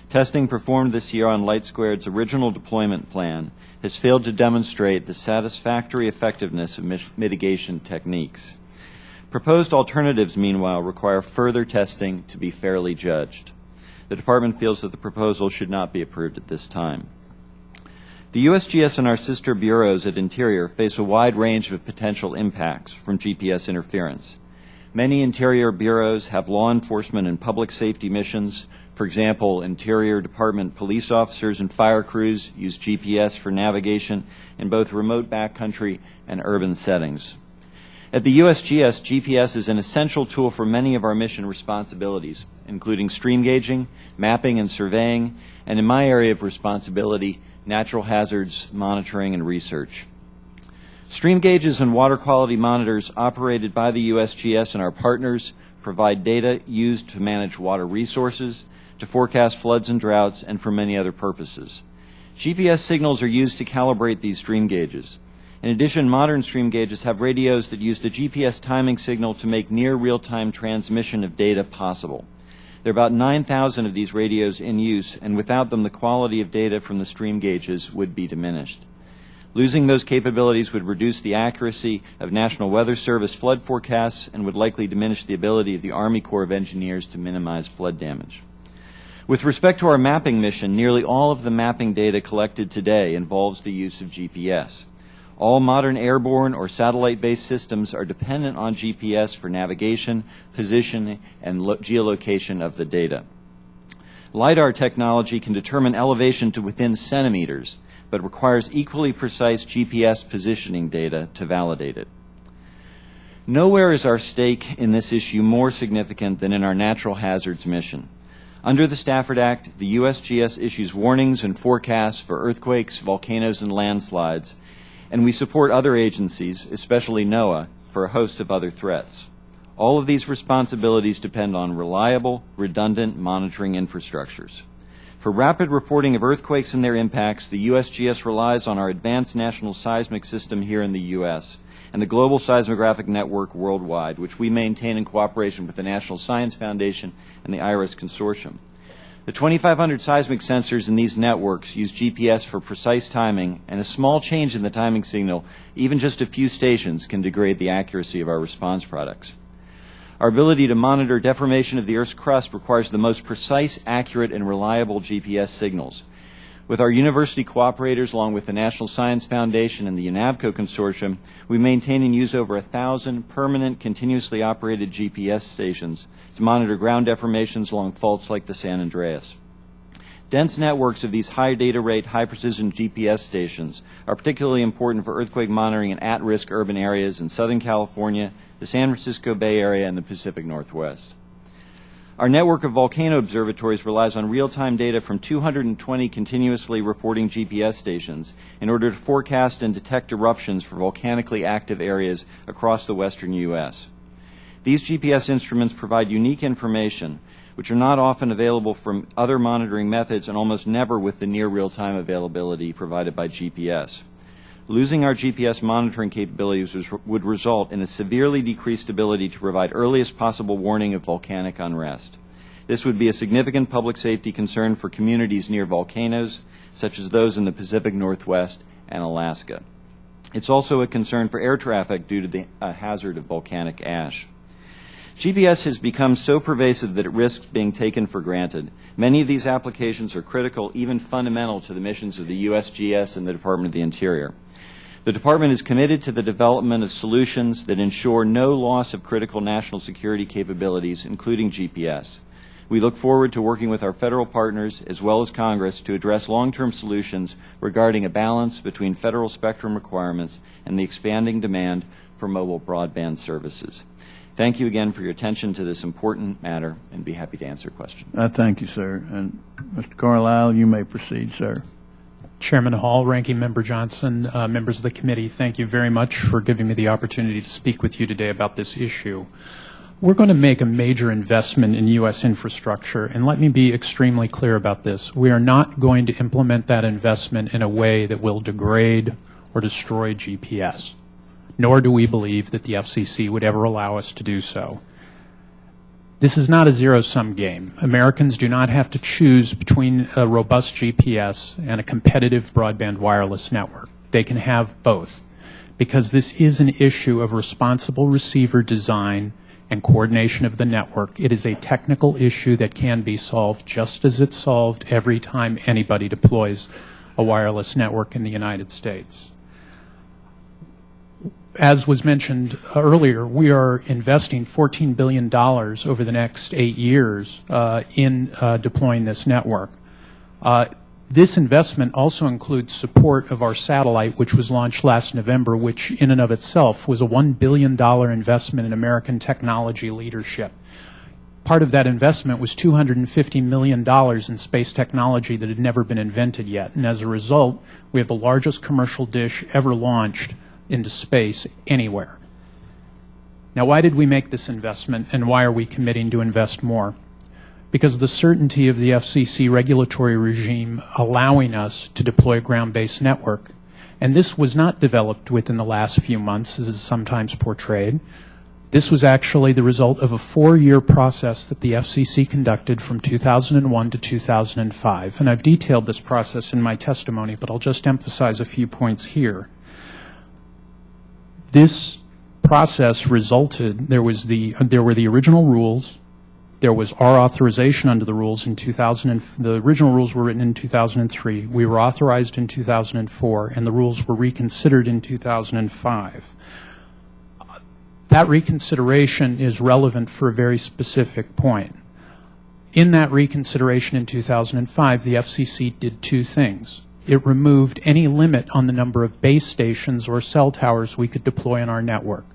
Testing performed this year on LightSquared's original deployment plan has failed to demonstrate the satisfactory effectiveness of mitigation techniques. Proposed alternatives, meanwhile, require further testing to be fairly judged. The Department feels that the proposal should not be approved at this time. The USGS and our sister bureaus at Interior face a wide range of potential impacts from GPS interference. Many Interior bureaus have law enforcement and public safety missions. For example, Interior Department police officers and fire crews use GPS for navigation in both remote backcountry and urban settings. At the USGS, GPS is an essential tool for many of our mission responsibilities, including stream gauging, mapping and surveying, and in my area of responsibility, natural hazards monitoring and research. Stream gauges and water quality monitors operated by the USGS and our partners provide data used to manage water resources, to forecast floods and droughts, and for many other purposes. GPS signals are used to calibrate these stream gauges. In addition, modern stream gauges have radios that use the GPS timing signal to make near real-time transmission of data possible. There are about 9,000 of these radios in use, and without them, the quality of data from the stream gauges would be diminished. Losing those capabilities would reduce the accuracy of National Weather Service flood forecasts and would likely diminish the ability of the Army Corps of Engineers to minimize flood damage. With respect to our mapping mission, nearly all of the mapping data collected today involves the use of GPS. All modern airborne or satellite-based systems are dependent on GPS for navigation, position, and geolocation of the data. LiDAR technology can determine elevation to within centimeters, but requires equally precise GPS positioning data to validate it. Nowhere is our stake in this issue more significant than in our natural hazards mission. Under the Stafford Act, the USGS issues warnings and forecasts for earthquakes, volcanoes, and landslides, and we support other agencies, especially NOAA, for a host of other threats. All of these responsibilities depend on reliable, redundant monitoring infrastructures. For rapid reporting of earthquakes and their impacts, the USGS relies on our advanced national seismic system here in the U.S. and the Global Seismographic Network worldwide, which we maintain in cooperation with the National Science Foundation and the IRIS Consortium. The 2,500 seismic sensors in these networks use GPS for precise timing, and a small change in the timing signal, even just a few stations, can degrade the accuracy of our response products. Our ability to monitor deformation of the Earth's crust requires the most precise, accurate, and reliable GPS signals. With our university cooperators, along with the National Science Foundation and the UNAVCO Consortium, we maintain and use over 1,000 permanent, continuously operated GPS stations to monitor ground deformations along faults like the San Andreas. Dense networks of these high data rate, high precision GPS stations are particularly important for earthquake monitoring in at-risk urban areas in Southern California, the San Francisco Bay Area, and the Pacific Northwest. Our network of volcano observatories relies on real-time data from 220 continuously reporting GPS stations in order to forecast and detect eruptions for volcanically active areas across the western U.S. These GPS instruments provide unique information which are not often available from other monitoring methods and almost never with the near real-time availability provided by GPS. Losing our GPS monitoring capabilities would result in a severely decreased ability to provide earliest possible warning of volcanic unrest. This would be a significant public safety concern for communities near volcanoes, such as those in the Pacific Northwest and Alaska. It's also a concern for air traffic due to the hazard of volcanic ash. GPS has become so pervasive that it risks being taken for granted. Many of these applications are critical, even fundamental to the missions of the USGS and the Department of the Interior. The Department is committed to the development of solutions that ensure no loss of critical national security capabilities, including GPS. We look forward to working with our federal partners as well as Congress to address long-term solutions regarding a balance between federal spectrum requirements and the expanding demand for mobile broadband services. Thank you again for your attention to this important matter, and be happy to answer questions. Thank you, sir. And Mr. Carlisle, you may proceed, sir. Chairman Hall, Ranking Member Johnson, members of the committee, thank you very much for giving me the opportunity to speak with you today about this issue. We're going to make a major investment in U.S. infrastructure, and let me be extremely clear about this. We are not going to implement that investment in a way that will degrade or destroy GPS, nor do we believe that the FCC would ever allow us to do so. This is not a zero-sum game. Americans do not have to choose between a robust GPS and a competitive broadband wireless network. They can have both, because this is an issue of responsible receiver design and coordination of the network. It is a technical issue that can be solved just as it's solved every time anybody deploys a wireless network in the United States. As was mentioned earlier, we are investing $14 billion over the next 8 years in deploying this network. This investment also includes support of our satellite, which was launched last November, which in and of itself was a $1 billion investment in American technology leadership. Part of that investment was $250 million in space technology that had never been invented yet. And as a result, we have the largest commercial dish ever launched into space anywhere. Now, why did we make this investment, and why are we committing to invest more? Because the certainty of the FCC regulatory regime allowing us to deploy a ground-based network, and this was not developed within the last few months, as is sometimes portrayed. This was actually the result of a 4-year process that the FCC conducted from 2001 to 2005. And I've detailed this process in my testimony, but I'll just emphasize a few points here. This process resulted, there were the original rules. There was our authorization under the rules in 2000. The original rules were written in 2003. We were authorized in 2004, and the rules were reconsidered in 2005. That reconsideration is relevant for a very specific point. In that reconsideration in 2005, the FCC did two things. It removed any limit on the number of base stations or cell towers we could deploy on our network.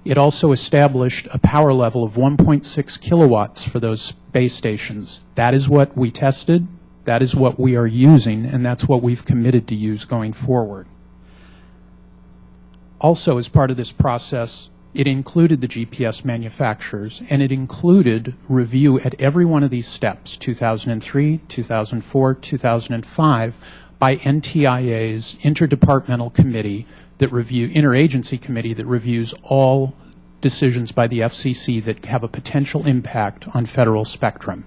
It also established a power level of 1.6 kilowatts for those base stations. That is what we tested, that is what we are using, and that's what we've committed to use going forward. Also, as part of this process, it included the GPS manufacturers, and it included review at every one of these steps, 2003, 2004, 2005, by NTIA's interdepartmental committee that interagency committee that reviews all decisions by the FCC that have a potential impact on federal spectrum.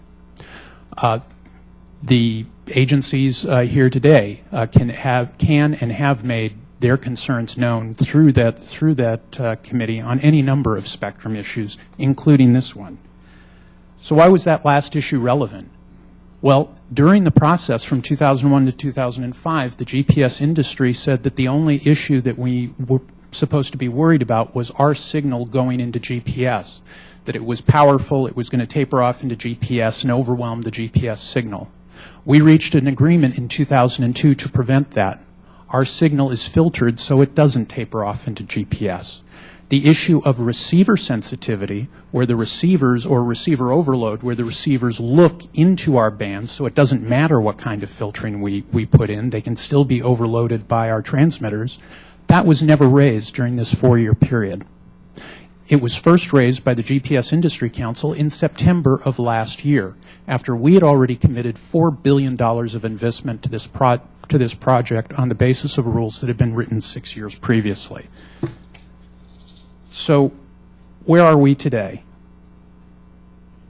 The agencies here today can and have made their concerns known through that committee on any number of spectrum issues, including this one. So why was that last issue relevant? Well, during the process from 2001 to 2005, the GPS industry said that the only issue that we were supposed to be worried about was our signal going into GPS, that it was powerful, it was going to taper off into GPS and overwhelm the GPS signal. We reached an agreement in 2002 to prevent that. Our signal is filtered so it doesn't taper off into GPS. The issue of receiver sensitivity, where the receivers, or receiver overload, where the receivers look into our bands, so it doesn't matter what kind of filtering we put in, they can still be overloaded by our transmitters, that was never raised during this 4-year period. It was first raised by the GPS Industry Council in September of last year, after we had already committed $4 billion of investment to this project on the basis of rules that had been written 6 years previously. So where are we today?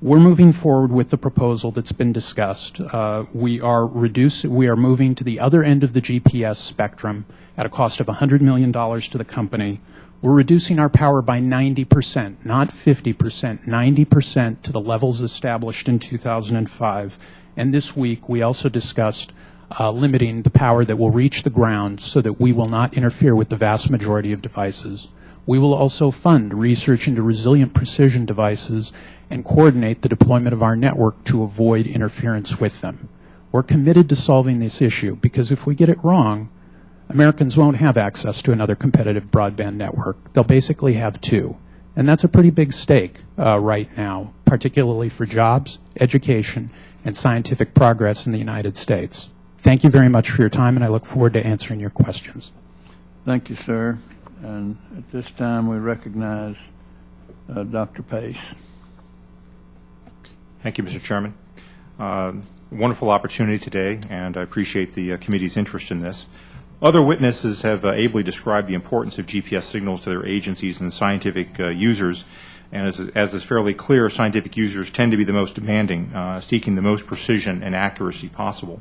We're moving forward with the proposal that's been discussed. We are moving to the other end of the GPS spectrum at a cost of $100 million to the company. We're reducing our power by 90%, not 50%, 90% to the levels established in 2005. And this week we also discussed limiting the power that will reach the ground so that we will not interfere with the vast majority of devices. We will also fund research into resilient precision devices and coordinate the deployment of our network to avoid interference with them. We're committed to solving this issue because if we get it wrong, Americans won't have access to another competitive broadband network. They'll basically have two. And that's a pretty big stake right now, particularly for jobs, education, and scientific progress in the United States. Thank you very much for your time, and I look forward to answering your questions. Thank you, sir. And at this time, we recognize Dr. Pace. Thank you, Mr. Chairman. Wonderful opportunity today, and I appreciate the committee's interest in this. Other witnesses have ably described the importance of GPS signals to their agencies and scientific users. And as is fairly clear, scientific users tend to be the most demanding, seeking the most precision and accuracy possible.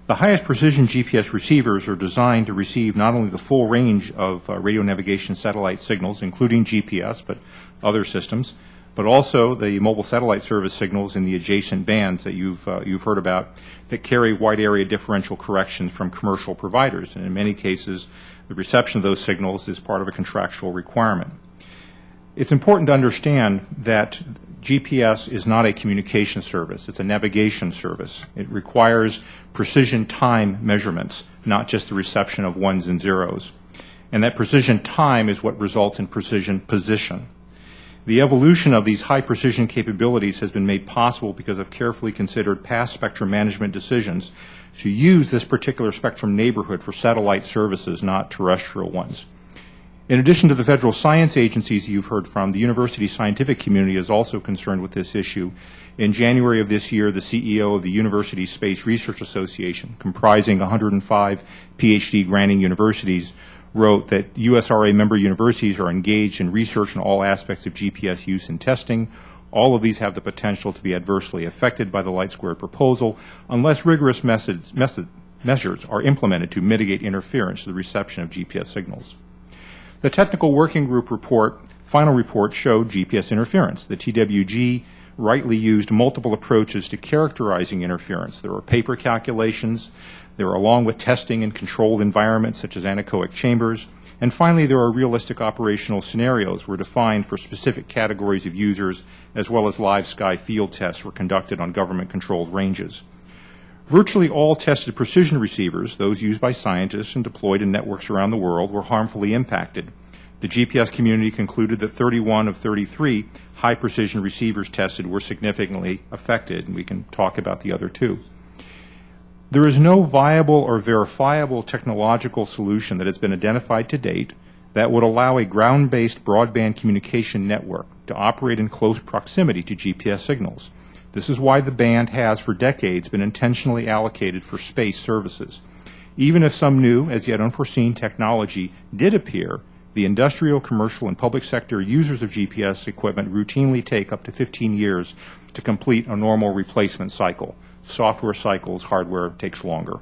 The highest precision GPS receivers are designed to receive not only the full range of radio navigation satellite signals, including GPS, but other systems, but also the mobile satellite service signals in the adjacent bands that you've heard about that carry wide area differential corrections from commercial providers. And in many cases, the reception of those signals is part of a contractual requirement. It's important to understand that GPS is not a communication service. It's a navigation service. It requires precision time measurements, not just the reception of ones and zeros. And that precision time is what results in precision position. The evolution of these high precision capabilities has been made possible because of carefully considered past spectrum management decisions to use this particular spectrum neighborhood for satellite services, not terrestrial ones. In addition to the federal science agencies you've heard from, the university scientific community is also concerned with this issue. In January of this year, the CEO of the University Space Research Association, comprising 105 PhD granting universities, wrote that USRA member universities are engaged in research in all aspects of GPS use and testing. All of these have the potential to be adversely affected by the LightSquared proposal unless rigorous measures are implemented to mitigate interference to the reception of GPS signals. The technical working group final report showed GPS interference. The TWG rightly used multiple approaches to characterizing interference. There were paper calculations. There were, along with testing in controlled environments such as anechoic chambers. And finally, there are realistic operational scenarios were defined for specific categories of users, as well as live sky field tests were conducted on government-controlled ranges. Virtually all tested precision receivers, those used by scientists and deployed in networks around the world, were harmfully impacted. The GPS community concluded that 31 of 33 high-precision receivers tested were significantly affected, and we can talk about the other two. There is no viable or verifiable technological solution that has been identified to date that would allow a ground-based broadband communication network to operate in close proximity to GPS signals. This is why the band has, for decades, been intentionally allocated for space services. Even if some new, as yet unforeseen technology did appear, the industrial, commercial, and public sector users of GPS equipment routinely take up to 15 years to complete a normal replacement cycle. Software cycles, hardware takes longer.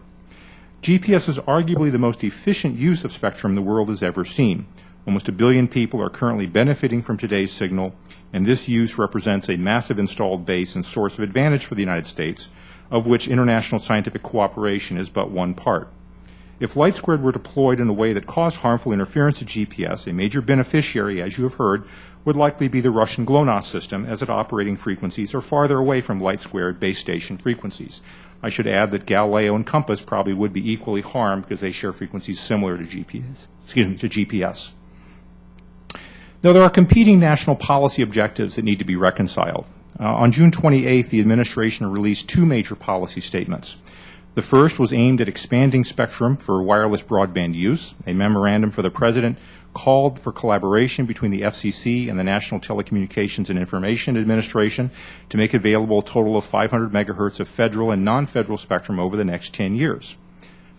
GPS is arguably the most efficient use of spectrum the world has ever seen. Almost 1 billion people are currently benefiting from today's signal, and this use represents a massive installed base and source of advantage for the United States, of which international scientific cooperation is but one part. If LightSquared were deployed in a way that caused harmful interference to GPS, a major beneficiary, as you have heard, would likely be the Russian GLONASS system, as its operating frequencies are farther away from LightSquared base station frequencies. I should add that Galileo and Compass probably would be equally harmed because they share frequencies similar to GPS. Now, there are competing national policy objectives that need to be reconciled. On June 28th, the administration released 2 major policy statements. The first was aimed at expanding spectrum for wireless broadband use. A memorandum for the President called for collaboration between the FCC and the National Telecommunications and Information Administration to make available a total of 500 megahertz of federal and non-federal spectrum over the next 10 years.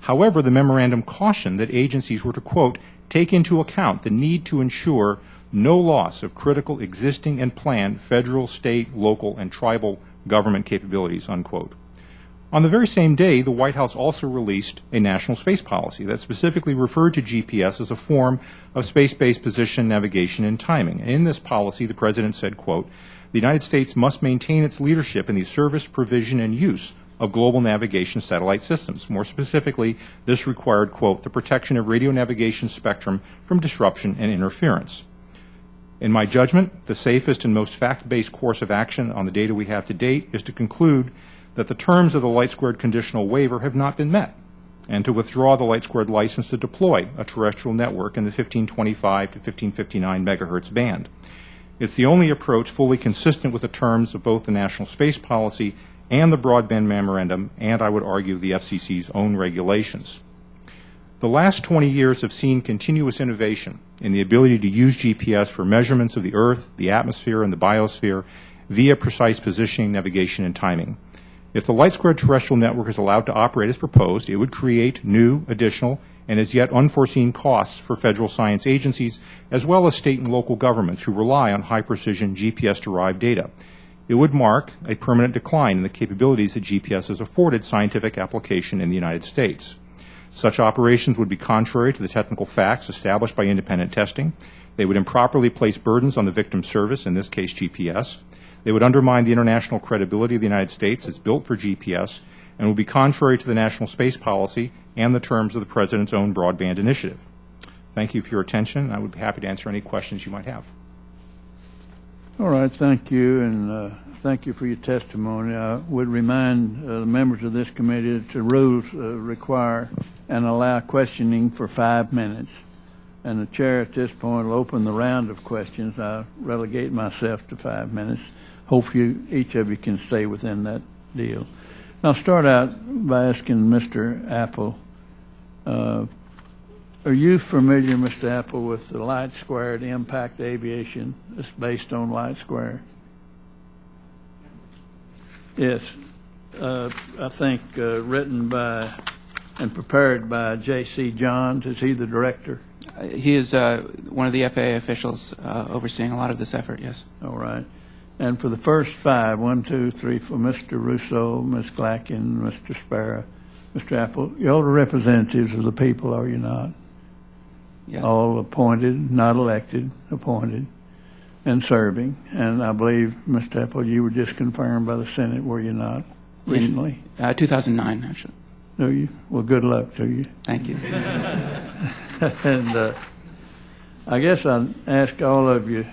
However, the memorandum cautioned that agencies were to, quote, take into account the need to ensure no loss of critical existing and planned federal, state, local, and tribal government capabilities, unquote. On the very same day, the White House also released a national space policy that specifically referred to GPS as a form of space-based position, navigation, and timing. And in this policy, the President said, quote, the United States must maintain its leadership in the service, provision, and use of global navigation satellite systems. More specifically, this required, quote, the protection of radio navigation spectrum from disruption and interference. In my judgment, the safest and most fact-based course of action on the data we have to date is to conclude that the terms of the LightSquared conditional waiver have not been met, and to withdraw the LightSquared license to deploy a terrestrial network in the 1525 to 1559 megahertz band. It's the only approach fully consistent with the terms of both the National Space Policy and the Broadband Memorandum, and I would argue the FCC's own regulations. The last 20 years have seen continuous innovation in the ability to use GPS for measurements of the Earth, the atmosphere, and the biosphere via precise positioning, navigation, and timing. If the LightSquared terrestrial network is allowed to operate as proposed, it would create new, additional, and as yet unforeseen costs for federal science agencies, as well as state and local governments who rely on high-precision GPS-derived data. It would mark a permanent decline in the capabilities that GPS has afforded scientific application in the United States. Such operations would be contrary to the technical facts established by independent testing. They would improperly place burdens on the victim service, in this case GPS. They would undermine the international credibility of the United States as built for GPS, and would be contrary to the national space policy and the terms of the President's own broadband initiative. Thank you for your attention. I would be happy to answer any questions you might have. All right, thank you, and thank you for your testimony. I would remind the members of this committee that the rules require and allow questioning for 5 minutes. And the chair at this point will open the round of questions. I relegate myself to 5 minutes. Hope each of you can stay within that deal. And I'll start out by asking Mr. Appel, are you familiar, Mr. Appel, with the LightSquared impact aviation that's based on LightSquared? Yes. I think written by and prepared by J.C. Johns. Is he the director? He is one of the FAA officials overseeing a lot of this effort, yes. All right. And for the first 5, 1, 2, 3, for Mr. Russo, Ms. Glackin, Mr. Sparrow, Mr. Appel, you're the representatives of the people, are you not? Yes. All appointed, not elected, appointed, and serving. And I believe, Mr. Appel, you were just confirmed by the Senate, were you not, recently? In 2009, actually. Do you? Well, good luck to you. Thank you. And I guess I'd ask all of you,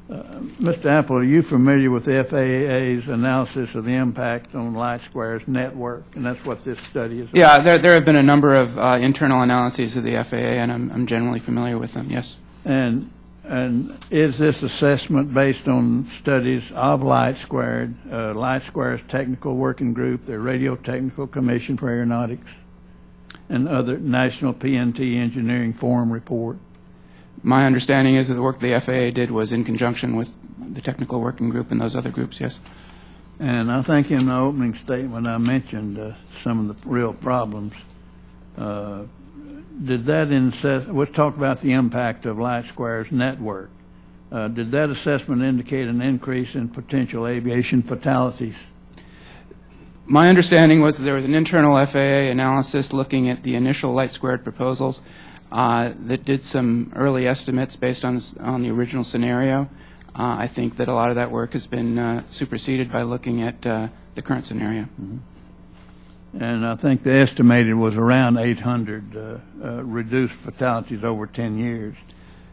Mr. Appel, are you familiar with the FAA's analysis of the impact on LightSquared's network? And that's what this study is about. Yeah, there have been a number of internal analyses of the FAA, and I'm generally familiar with them, yes. And is this assessment based on studies of LightSquared, LightSquared's technical working group, the Radio Technical Commission for Aeronautics, and other National PNT Engineering Forum report? My understanding is that the work the FAA did was in conjunction with the technical working group and those other groups, yes. And I think in the opening statement I mentioned some of the real problems. Did that let's talk about the impact of LightSquared's network. Did that assessment indicate an increase in potential aviation fatalities? My understanding was that there was an internal FAA analysis looking at the initial LightSquared proposals that did some early estimates based on the original scenario. I think that a lot of that work has been superseded by looking at the current scenario. Mm-hmm. And I think the estimated was around 800 reduced fatalities over 10 years.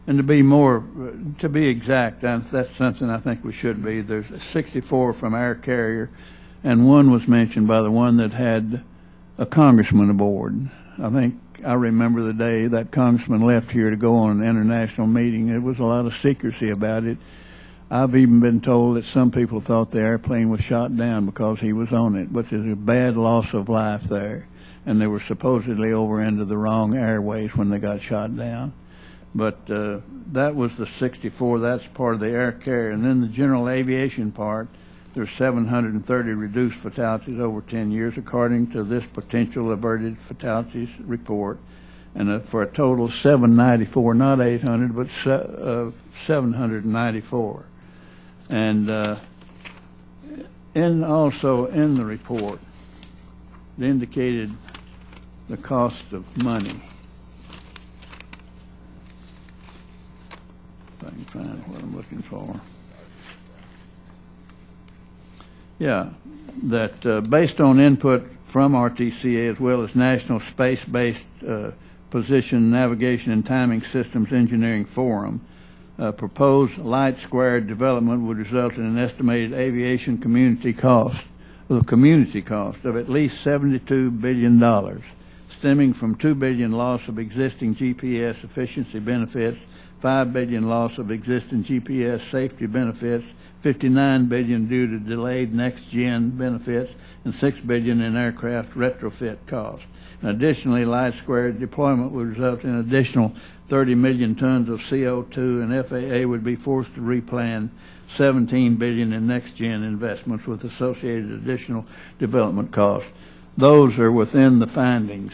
And to be exact, that's something I think we should be. There's 64 from air carrier, and one was mentioned by the one that had a congressman aboard. I remember the day that congressman left here to go on an international meeting. There was a lot of secrecy about it. I've even been told that some people thought the airplane was shot down because he was on it, which is a bad loss of life there. And they were supposedly over into the wrong airways when they got shot down. But that was the 64. That's part of the air carrier. And then the general aviation part, there's 730 reduced fatalities over 10 years, according to this potential averted fatalities report. And for a total of 794, not 800, but 794. And also in the report, it indicated the cost of money. If I can find what I'm looking for. Yeah, that based on input from RTCA as well as National Space-Based Position, Navigation, and Timing Systems Engineering Forum, proposed LightSquared development would result in an estimated aviation community cost of at least $72 billion, stemming from $2 billion loss of existing GPS efficiency benefits, $5 billion loss of existing GPS safety benefits, $59 billion due to delayed next-gen benefits, and $6 billion in aircraft retrofit costs. And additionally, LightSquared deployment would result in an additional 30 million tons of CO2, and FAA would be forced to replan $17 billion in next-gen investments with associated additional development costs. Those are within the findings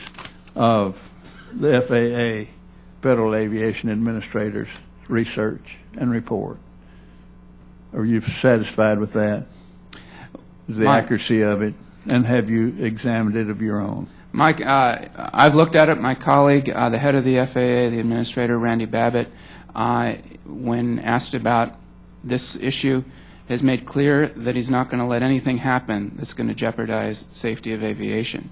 of the FAA, Federal Aviation Administrator's research and report? Are you satisfied with that? The accuracy of it? And have you examined it of your own? Mike, I've looked at it. My colleague, the head of the FAA, the administrator, Randy Babbitt, when asked about this issue, has made clear that he's not going to let anything happen that's going to jeopardize the safety of aviation.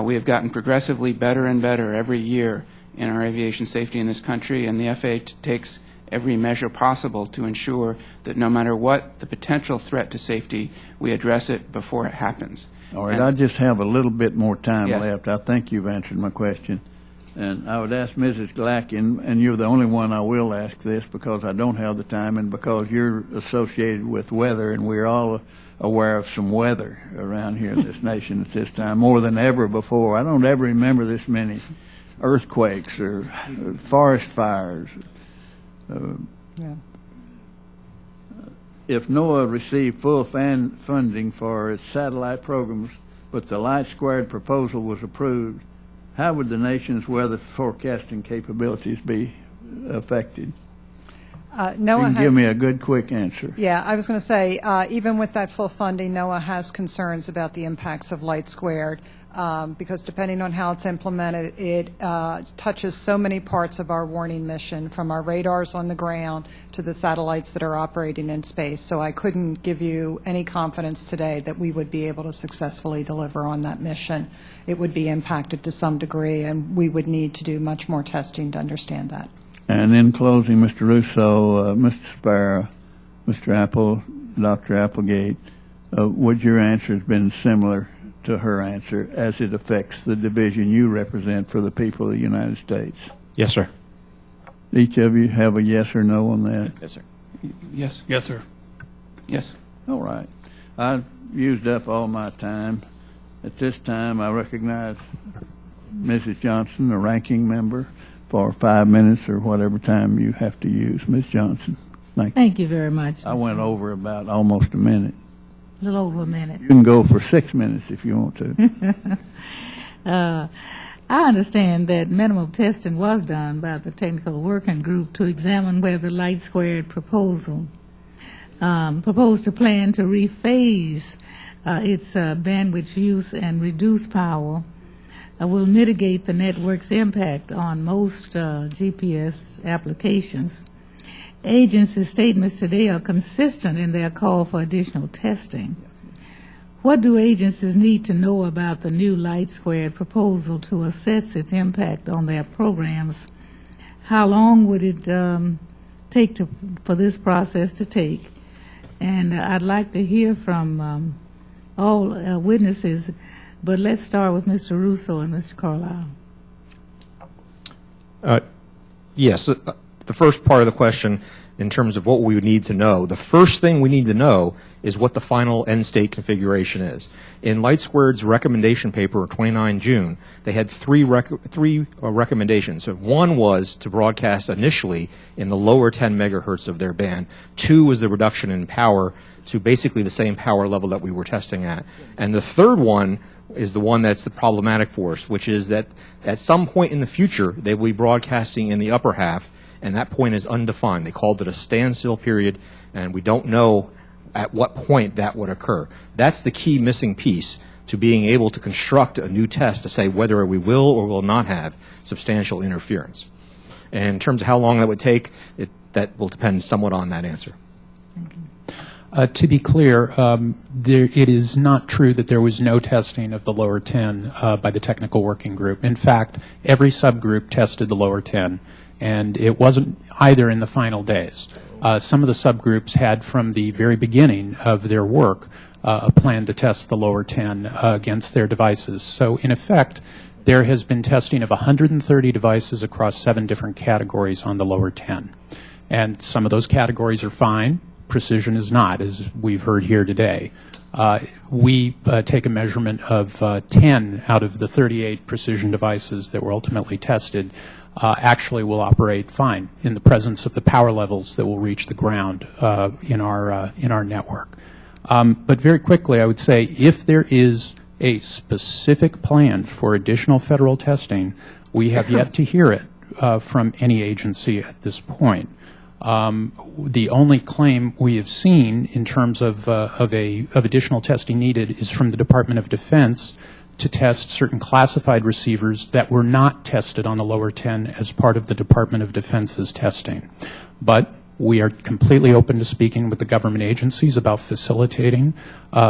We have gotten progressively better and better every year in our aviation safety in this country, and the FAA takes every measure possible to ensure that no matter what the potential threat to safety, we address it before it happens. All right, I just have a little bit more time Yes. left. I think you've answered my question. And I would ask Mrs. Glackin, and you're the only one I will ask this because I don't have the time and because you're associated with weather, and we're all aware of some weather around here in this nation at this time, more than ever before. I don't ever remember this many earthquakes or forest fires. Yeah. If NOAA received full funding for its satellite programs, but the LightSquared proposal was approved, how would the nation's weather forecasting capabilities be affected? NOAA You can has, give me a good, quick answer. Yeah, I was going to say, even with that full funding, NOAA has concerns about the impacts of LightSquared, because depending on how it's implemented, it touches so many parts of our warning mission, from our radars on the ground to the satellites that are operating in space. So I couldn't give you any confidence today that we would be able to successfully deliver on that mission. It would be impacted to some degree, and we would need to do much more testing to understand that. And in closing, Mr. Russo, Mr. Sparrow, Mr. Appel, Dr. Applegate, would your answer have been similar to her answer as it affects the division you represent for the people of the United States? Yes, sir. Each of you have a yes or no on that? Yes, sir. Yes. Yes, sir. Yes. All right. I've used up all my time. At this time, I recognize Mrs. Johnson, the ranking member, for 5 minutes or whatever time you have to use. Ms. Johnson, thank you. Thank you very much. I went over about almost a minute. A little over a minute. You can go for 6 minutes if you want to. I understand that minimum testing was done by the technical working group to examine whether the LightSquared proposal proposed a plan to rephase its bandwidth use and reduce power will mitigate the network's impact on most GPS applications. Agency statements today are consistent in their call for additional testing. What do agencies need to know about the new LightSquared proposal to assess its impact on their programs? How long would it take for this process to take? And I'd like to hear from all witnesses, but let's start with Mr. Russo and Mr. Carlisle. Yes, the first part of the question, in terms of what we would need to know, the first thing we need to know is what the final end state configuration is. In LightSquared's recommendation paper of 29 June, they had three recommendations. So one was to broadcast initially in the lower 10 megahertz of their band. Two was the reduction in power to basically the same power level that we were testing at. And the third one is the one that's the problematic for us, which is that at some point in the future, they will be broadcasting in the upper half, and that point is undefined. They called it a standstill period, and we don't know at what point that would occur. That's the key missing piece to being able to construct a new test to say whether we will or will not have substantial interference. And in terms of how long that would take, that will depend somewhat on that answer. To be clear, it is not true that there was no testing of the lower 10 by the technical working group. In fact, every subgroup tested the lower 10, and it wasn't either in the final days. Some of the subgroups had, from the very beginning of their work, a plan to test the lower 10 against their devices. So, in effect, there has been testing of 130 devices across 7 different categories on the lower 10. And some of those categories are fine. Precision is not, as we've heard here today. We take a measurement of 10 out of the 38 precision devices that were ultimately tested actually will operate fine in the presence of the power levels that will reach the ground in our network. But very quickly, I would say if there is a specific plan for additional federal testing, we have yet to hear it from any agency at this point. The only claim we have seen in terms of additional testing needed is from the Department of Defense to test certain classified receivers that were not tested on the lower 10 as part of the Department of Defense's testing. But we are completely open to speaking with the government agencies about facilitating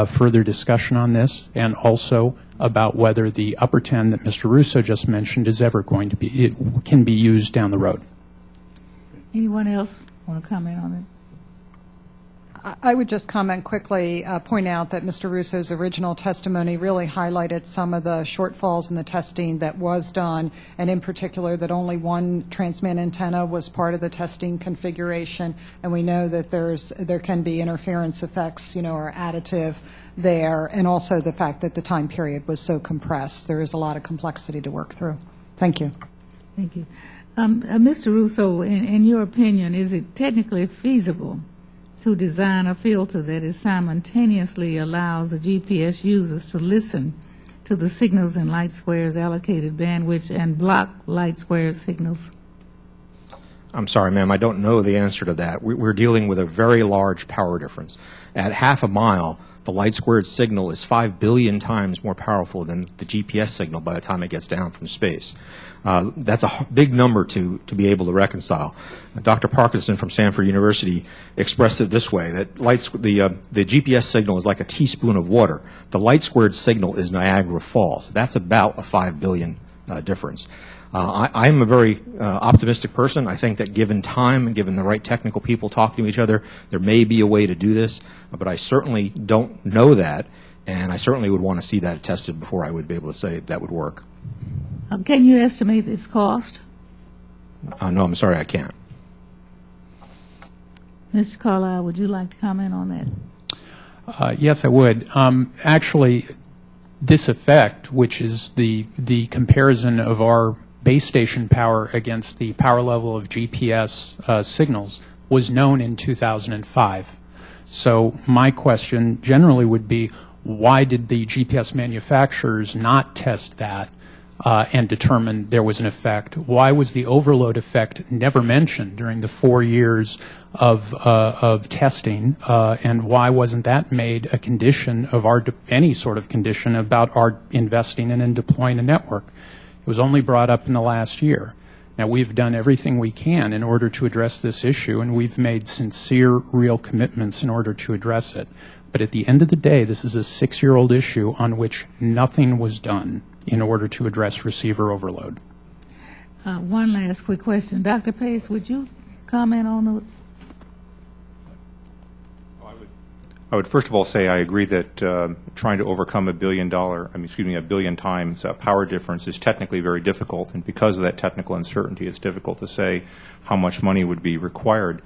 further discussion on this, and also about whether the upper 10 that Mr. Russo just mentioned is ever going to be, it can be used down the road. Anyone else want to comment on it? I would just comment quickly, point out that Mr. Russo's original testimony really highlighted some of the shortfalls in the testing that was done, and in particular that only one transmit antenna was part of the testing configuration, and we know that there can be interference effects, or additive there, and also the fact that the time period was so compressed. There is a lot of complexity to work through. Thank you. Thank you. Mr. Russo, in your opinion, is it technically feasible to design a filter that is simultaneously allows the GPS users to listen to the signals in LightSquared's allocated bandwidth and block LightSquared signals? I'm sorry, ma'am, I don't know the answer to that. We're dealing with a very large power difference. At half a mile, the LightSquared signal is 5 billion times more powerful than the GPS signal by the time it gets down from space. That's a big number to be able to reconcile. Dr. Parkinson from Stanford University expressed it this way, that the GPS signal is like a teaspoon of water. The LightSquared signal is Niagara Falls. That's about a 5 billion difference. I'm a very optimistic person. I think that given time and given the right technical people talking to each other, there may be a way to do this, but I certainly don't know that, and I certainly would want to see that tested before I would be able to say that would work. Can you estimate its cost? No, I'm sorry, I can't. Mr. Carlisle, would you like to comment on that? Yes, I would. Actually, this effect, which is the comparison of our base station power against the power level of GPS signals, was known in 2005. So my question generally would be, why did the GPS manufacturers not test that and determine there was an effect? Why was the overload effect never mentioned during the 4 years of testing, and why wasn't that made a condition of any sort of condition about our investing in and deploying a network? It was only brought up in the last year. Now, we've done everything we can in order to address this issue, and we've made sincere, real commitments in order to address it. But at the end of the day, this is a 6-year-old issue on which nothing was done in order to address receiver overload. One last quick question. Dr. Pace, would you comment on the... I would first of all say I agree that trying to overcome a billion times power difference is technically very difficult, and because of that technical uncertainty, it's difficult to say how much money would be required.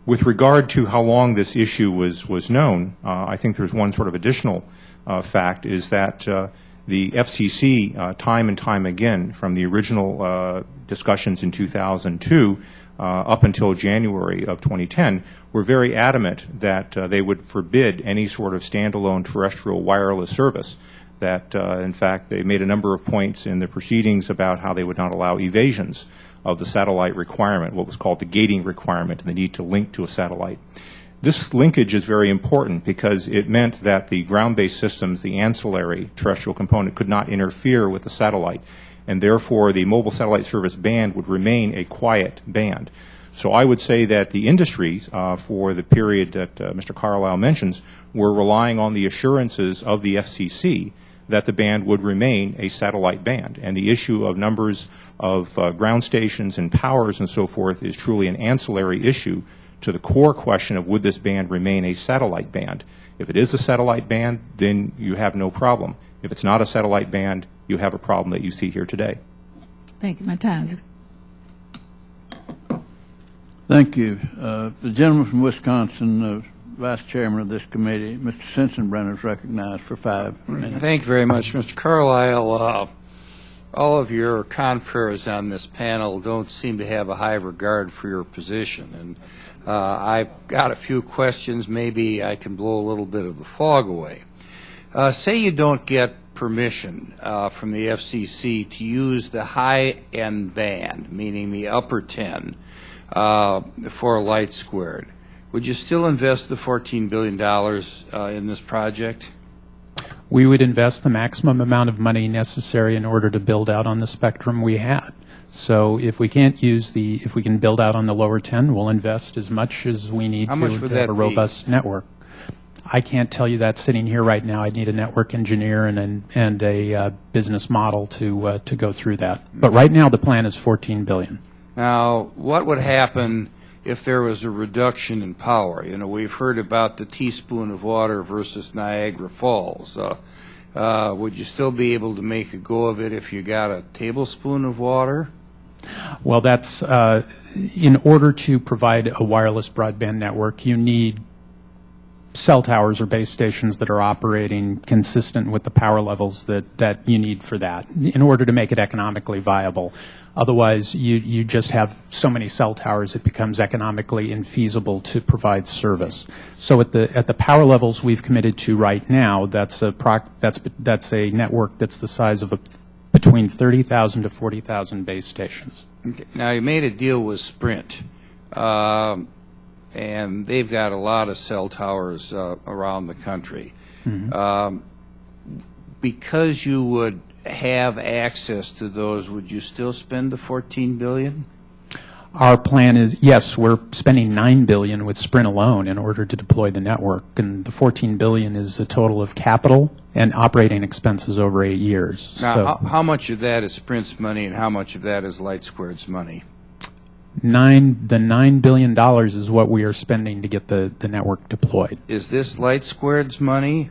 With regard to how long this issue was known, I think there's one sort of additional fact, is that the FCC, time and time again, from the original discussions in 2002 up until January of 2010, were very adamant that they would forbid any sort of standalone terrestrial wireless service. That, in fact, they made a number of points in the proceedings about how they would not allow evasions of the satellite requirement, what was called the gating requirement, and the need to link to a satellite. This linkage is very important because it meant that the ground-based systems, the ancillary terrestrial component, could not interfere with the satellite, and therefore the mobile satellite service band would remain a quiet band. So I would say that the industries, for the period that Mr. Carlisle mentions, were relying on the assurances of the FCC that the band would remain a satellite band. And the issue of numbers of ground stations and powers and so forth is truly an ancillary issue to the core question of would this band remain a satellite band. If it is a satellite band, then you have no problem. If it's not a satellite band, you have a problem that you see here today. Thank you. My time is... Thank you. The gentleman from Wisconsin, Vice Chairman of this committee, Mr. Sensenbrenner, is recognized for 5 minutes. Thank you very much, Mr. Carlisle. All of your conferees on this panel don't seem to have a high regard for your position, and I've got a few questions. Maybe I can blow a little bit of the fog away. Say you don't get permission from the FCC to use the high-end band, meaning the upper 10, for LightSquared, would you still invest the $14 billion in this project? We would invest the maximum amount of money necessary in order to build out on the spectrum we had. So if we can build out on the lower 10, we'll invest as much as we need to have a robust network. I can't tell you that sitting here right now. I'd need a network engineer and a business model to go through that. But right now the plan is $14 billion. Now, what would happen if there was a reduction in power? You know, we've heard about the teaspoon of water versus Niagara Falls. Would you still be able to make a go of it if you got a tablespoon of water? Well, that's in order to provide a wireless broadband network, you need cell towers or base stations that are operating consistent with the power levels that you need for that in order to make it economically viable. Otherwise, you just have so many cell towers it becomes economically infeasible to provide service. So at the power levels we've committed to right now, that's a network that's the size of between 30,000 to 40,000 base stations. Okay. Now, you made a deal with Sprint, and they've got a lot of cell towers around the country. Mm-hmm. Because you would have access to those, would you still spend the $14 billion? Our plan is, yes, we're spending $9 billion with Sprint alone in order to deploy the network, and the $14 billion is the total of capital and operating expenses over 8 years. Now, how much of that is Sprint's money, and how much of that is LightSquared's money? The $9 billion is what we are spending to get the network deployed. Is this LightSquared's money?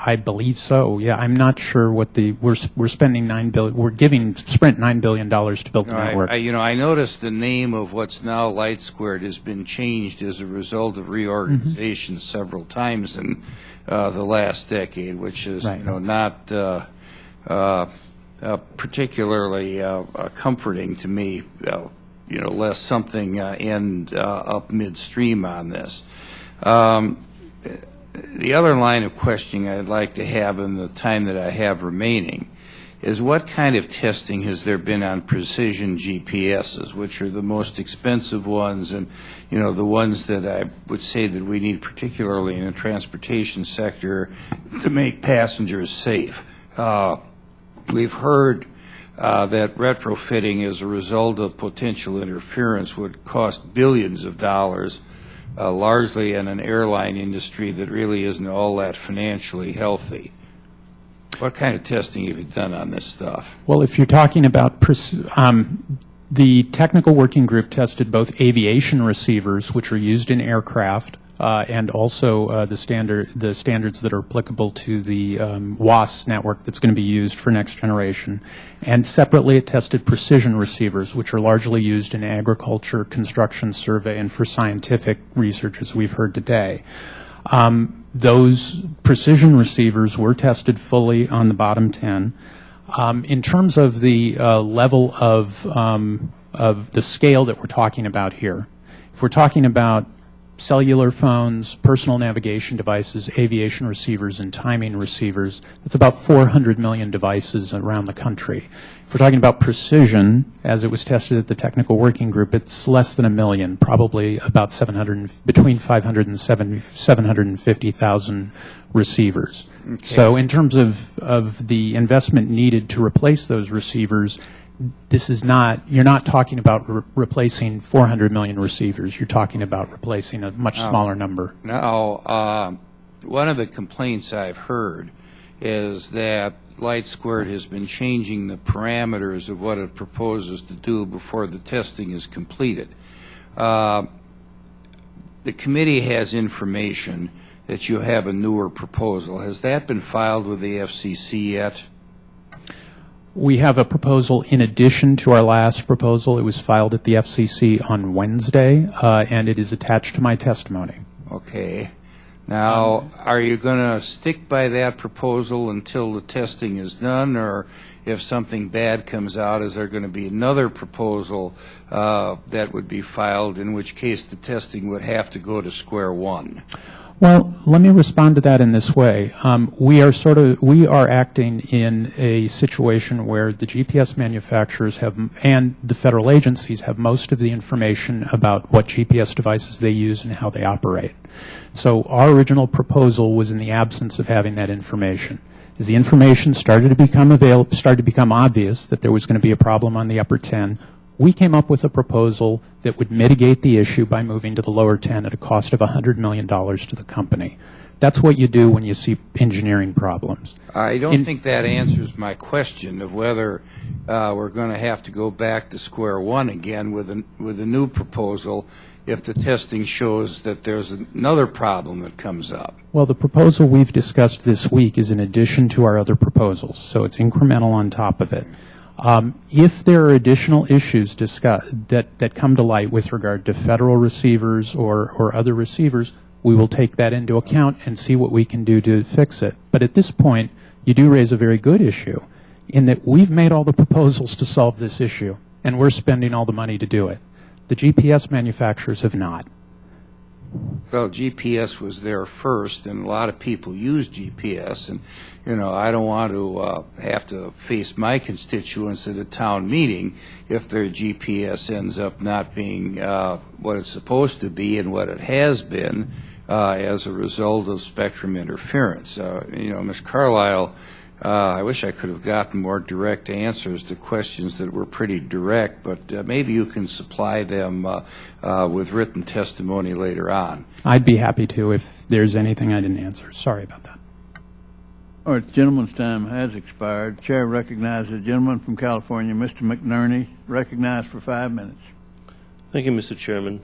I believe so. Yeah, I'm not sure what we're spending $9 billion. We're giving Sprint $9 billion to build the network. I noticed the name of what's now LightSquared has been changed as a result of reorganization several times in the last decade, which is not particularly comforting to me. Lest something end up midstream on this. The other line of questioning I'd like to have in the time that I have remaining is what kind of testing has there been on precision GPSs, which are the most expensive ones and, the ones that I would say that we need particularly in the transportation sector to make passengers safe. We've heard that retrofitting as a result of potential interference would cost billions of dollars, largely in an airline industry that really isn't all that financially healthy. What kind of testing have you done on this stuff? Well, if you're talking about the technical working group tested both aviation receivers, which are used in aircraft, and also the standards that are applicable to the WAAS network that's going to be used for next generation. And separately, it tested precision receivers, which are largely used in agriculture, construction, survey, and for scientific research, as we've heard today. Those precision receivers were tested fully on the bottom 10. In terms of the level of the scale that we're talking about here, if we're talking about cellular phones, personal navigation devices, aviation receivers, and timing receivers, that's about 400 million devices around the country. If we're talking about precision, as it was tested at the technical working group, it's less than 1 million, probably about between 500 and 750,000 receivers. Okay. So in terms of the investment needed to replace those receivers, you're not talking about replacing 400 million receivers. You're talking about replacing a much smaller number. Now, one of the complaints I've heard is that LightSquared has been changing the parameters of what it proposes to do before the testing is completed. The committee has information that you have a newer proposal. Has that been filed with the FCC yet? We have a proposal in addition to our last proposal. It was filed at the FCC on Wednesday, and it is attached to my testimony. Okay. Now, are you going to stick by that proposal until the testing is done, or if something bad comes out, is there going to be another proposal that would be filed, in which case the testing would have to go to square one? Well, let me respond to that in this way. We are acting in a situation where the GPS manufacturers have, and the federal agencies have most of the information about what GPS devices they use and how they operate. So our original proposal was in the absence of having that information. As the information started to become obvious that there was going to be a problem on the upper 10, we came up with a proposal that would mitigate the issue by moving to the lower 10 at a cost of $100 million to the company. That's what you do when you see engineering problems. I don't think that answers my question of whether we're going to have to go back to square one again with a new proposal if the testing shows that there's another problem that comes up. Well, the proposal we've discussed this week is in addition to our other proposals, so it's incremental on top of it. If there are additional issues that come to light with regard to federal receivers or other receivers, we will take that into account and see what we can do to fix it. But at this point, you do raise a very good issue in that we've made all the proposals to solve this issue, and we're spending all the money to do it. The GPS manufacturers have not. Well, GPS was there first, and a lot of people use GPS, and I don't want to have to face my constituents at a town meeting if their GPS ends up not being what it's supposed to be and what it has been as a result of spectrum interference. Ms. Carlisle, I wish I could have gotten more direct answers to questions that were pretty direct, but maybe you can supply them with written testimony later on. I'd be happy to if there's anything I didn't answer. Sorry about that. All right, the gentleman's time has expired. The chair recognizes the gentleman from California, Mr. McNerney, recognized for 5 minutes. Thank you, Mr. Chairman.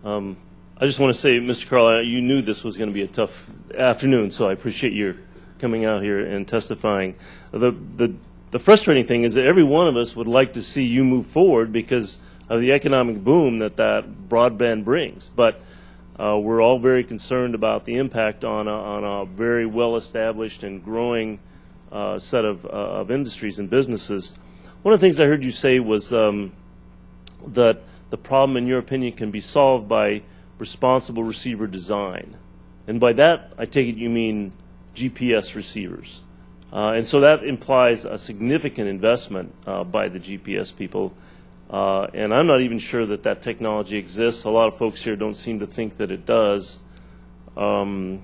I just want to say, Mr. Carlisle, you knew this was going to be a tough afternoon, so I appreciate your coming out here and testifying. The frustrating thing is that every one of us would like to see you move forward because of the economic boom that broadband brings. But we're all very concerned about the impact on a very well-established and growing set of industries and businesses. One of the things I heard you say was that the problem, in your opinion, can be solved by responsible receiver design. And by that, I take it you mean GPS receivers. And so that implies a significant investment by the GPS people. And I'm not even sure that technology exists. A lot of folks here don't seem to think that it does. But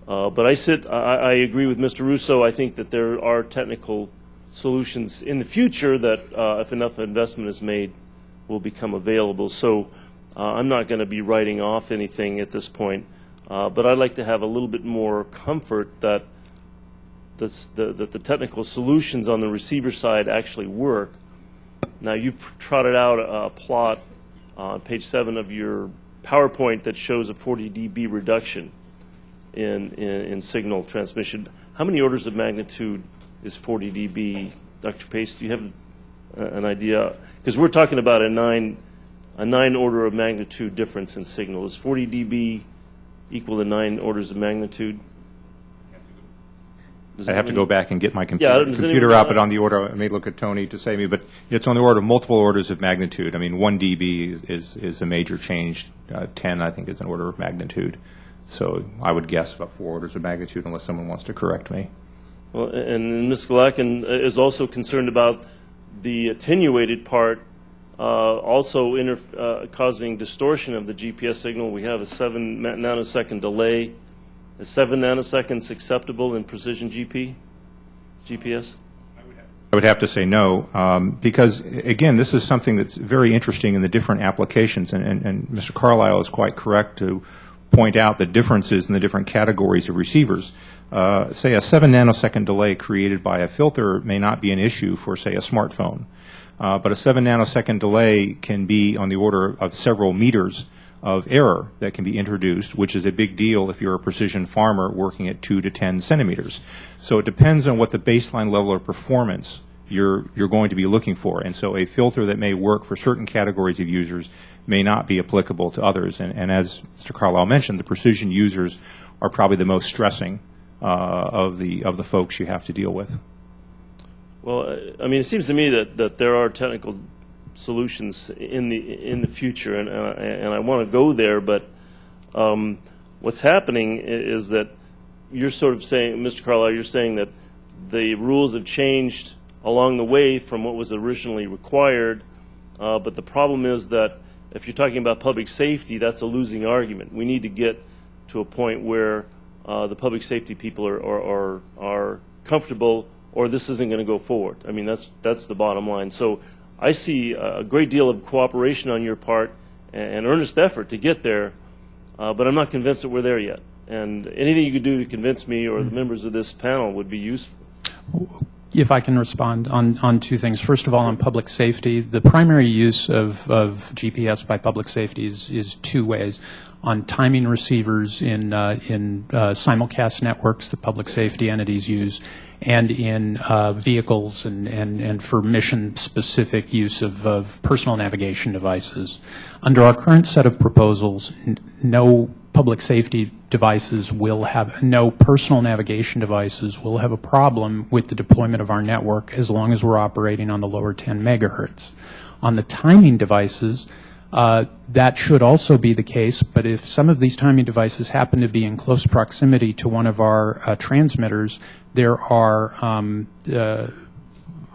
I agree with Mr. Russo. I think that there are technical solutions in the future that, if enough investment is made, will become available. So I'm not going to be writing off anything at this point. But I'd like to have a little bit more comfort that the technical solutions on the receiver side actually work. Now, you've trotted out a plot on page 7 of your PowerPoint that shows a 40 dB reduction in signal transmission. How many orders of magnitude is 40 dB? Dr. Pace, do you have an idea? Because we're talking about a 9 order of magnitude difference in signal. Is 40 dB equal to 9 orders of magnitude? I have to go back and get my computer out, but on the order, I may look at Tony to say me, but it's on the order of multiple orders of magnitude. I mean, 1 dB is a major change. 10, I think, is an order of magnitude. So I would guess about 4 orders of magnitude, unless someone wants to correct me. Well, and Ms. Glackin is also concerned about the attenuated part also causing distortion of the GPS signal. We have a 7 nanosecond delay. Is 7 nanoseconds acceptable in precision GPS? I would have to say no, because, again, this is something that's very interesting in the different applications, and Mr. Carlisle is quite correct to point out the differences in the different categories of receivers. Say a 7 nanosecond delay created by a filter may not be an issue for, say, a smartphone. But a 7 nanosecond delay can be on the order of several meters of error that can be introduced, which is a big deal if you're a precision farmer working at 2 to 10 centimeters. So it depends on what the baseline level of performance you're going to be looking for. And so a filter that may work for certain categories of users may not be applicable to others. And as Mr. Carlisle mentioned, the precision users are probably the most stressing of the folks you have to deal with. Well, I mean, it seems to me that there are technical solutions in the future, and I want to go there, but what's happening is that you're sort of saying, Mr. Carlisle, you're saying that the rules have changed along the way from what was originally required, but the problem is that if you're talking about public safety, that's a losing argument. We need to get to a point where the public safety people are comfortable, or this isn't going to go forward. I mean, that's the bottom line. So I see a great deal of cooperation on your part and earnest effort to get there, but I'm not convinced that we're there yet. And anything you could do to convince me or the members of this panel would be useful. If I can respond on two things. First of all, on public safety, the primary use of GPS by public safety is two ways. On timing receivers in simulcast networks that public safety entities use, and in vehicles and for mission-specific use of personal navigation devices. Under our current set of proposals, no public safety devices will have, no personal navigation devices will have a problem with the deployment of our network as long as we're operating on the lower 10 megahertz. On the timing devices, that should also be the case, but if some of these timing devices happen to be in close proximity to one of our transmitters, there are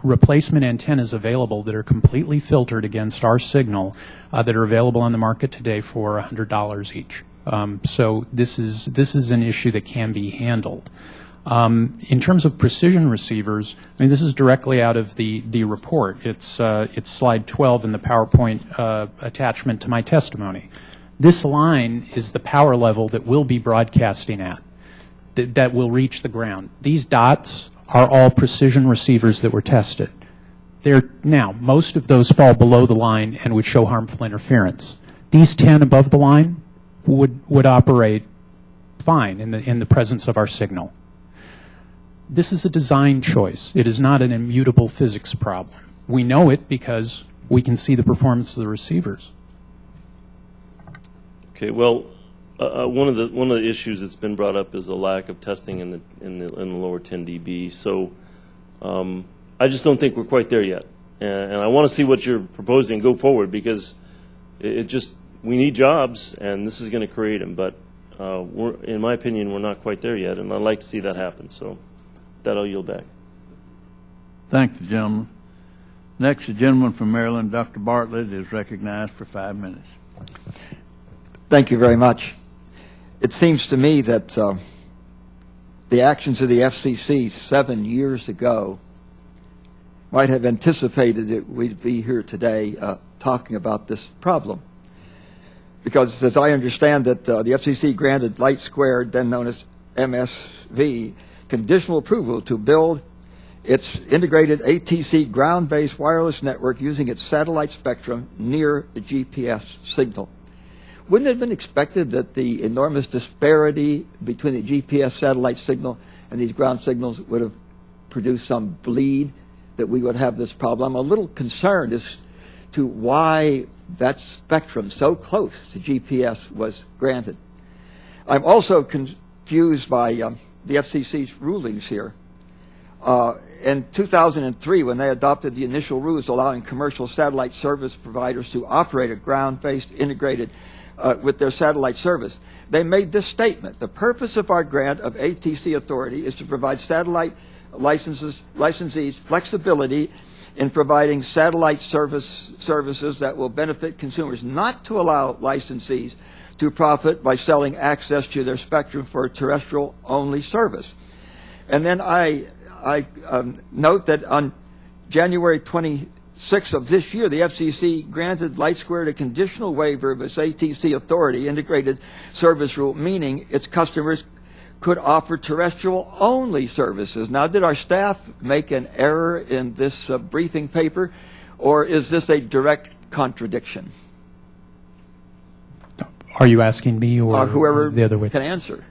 replacement antennas available that are completely filtered against our signal that are available on the market today for $100 each. So this is an issue that can be handled. In terms of precision receivers, I mean, this is directly out of the report. It's slide 12 in the PowerPoint attachment to my testimony. This line is the power level that we'll be broadcasting at, that will reach the ground. These dots are all precision receivers that were tested. Now, most of those fall below the line and would show harmful interference. These 10 above the line would operate fine in the presence of our signal. This is a design choice. It is not an immutable physics problem. We know it because we can see the performance of the receivers. Okay. Well, one of the issues that's been brought up is the lack of testing in the lower 10 dB. So I just don't think we're quite there yet, and I want to see what you're proposing and go forward, because we need jobs, and this is going to create them. But in my opinion, we're not quite there yet, and I'd like to see that happen. So that I'll yield back. Thank the gentleman. Next, the gentleman from Maryland, Dr. Bartlett, is recognized for 5 minutes. Thank you very much. It seems to me that the actions of the FCC 7 years ago might have anticipated that we'd be here today talking about this problem. Because as I understand that the FCC granted LightSquared, then known as MSV, conditional approval to build its integrated ATC ground-based wireless network using its satellite spectrum near the GPS signal. Wouldn't it have been expected that the enormous disparity between the GPS satellite signal and these ground signals would have produced some bleed, that we would have this problem? I'm a little concerned as to why that spectrum so close to GPS was granted. I'm also confused by the FCC's rulings here. In 2003, when they adopted the initial rules allowing commercial satellite service providers to operate a ground-based integrated with their satellite service, they made this statement: the purpose of our grant of ATC authority is to provide satellite licensees flexibility in providing satellite services that will benefit consumers, not to allow licensees to profit by selling access to their spectrum for terrestrial-only service. And then I note that on January 26th of this year, the FCC granted LightSquared a conditional waiver of its ATC authority integrated service rule, meaning its customers could offer terrestrial-only services. Now, did our staff make an error in this briefing paper, or is this a direct contradiction? Are you asking me or whoever the other way? Can answer?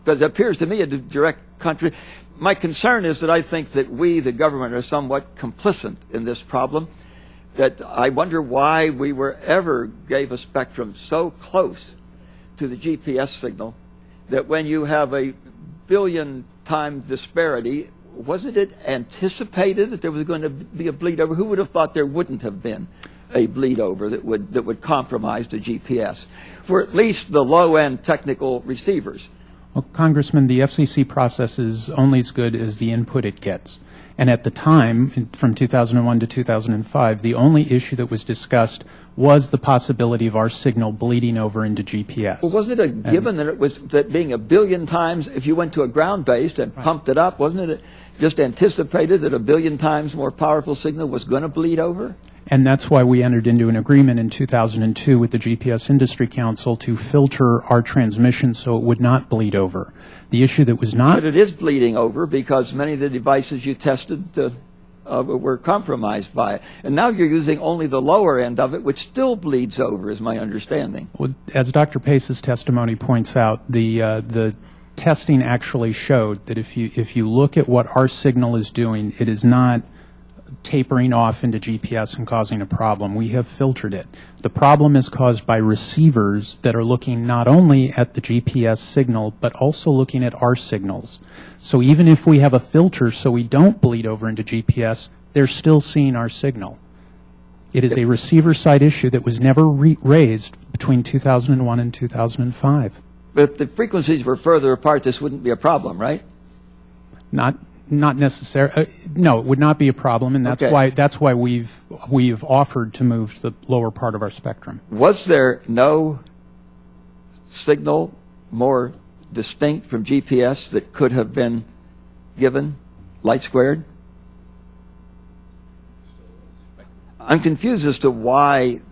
Because it appears to me a direct contradiction. My concern is that I think that we, the government, are somewhat complicit in this problem, that I wonder why we ever gave a spectrum so close to the GPS signal that when you have a billion-time disparity, wasn't it anticipated that there was going to be a bleed over? Who would have thought there wouldn't have been a bleed over that would compromise the GPS for at least the low-end technical receivers. Well, Congressman, the FCC process is only as good as the input it gets. And at the time, from 2001 to 2005, the only issue that was discussed was the possibility of our signal bleeding over into GPS. Well, wasn't it a given that it was that being 1 billion times, if you went to a ground-based and pumped it up, wasn't it just anticipated that 1 billion times more powerful signal was going to bleed over? And that's why we entered into an agreement in 2002 with the GPS Industry Council to filter our transmission so it would not bleed over. The issue that was not... But it is bleeding over because many of the devices you tested were compromised by it. And now you're using only the lower end of it, which still bleeds over, is my understanding. Well, as Dr. Pace's testimony points out, the testing actually showed that if you look at what our signal is doing, it is not tapering off into GPS and causing a problem. We have filtered it. The problem is caused by receivers that are looking not only at the GPS signal, but also looking at our signals. So even if we have a filter so we don't bleed over into GPS, they're still seeing our signal. It is a receiver side issue that was never raised between 2001 and 2005. But if the frequencies were further apart, this wouldn't be a problem, right? Not necessarily. No, it would not be a problem, and that's why we've offered to move to the lower part of our spectrum. Was there no signal more distinct from GPS that could have been given, LightSquared? I'm confused as to why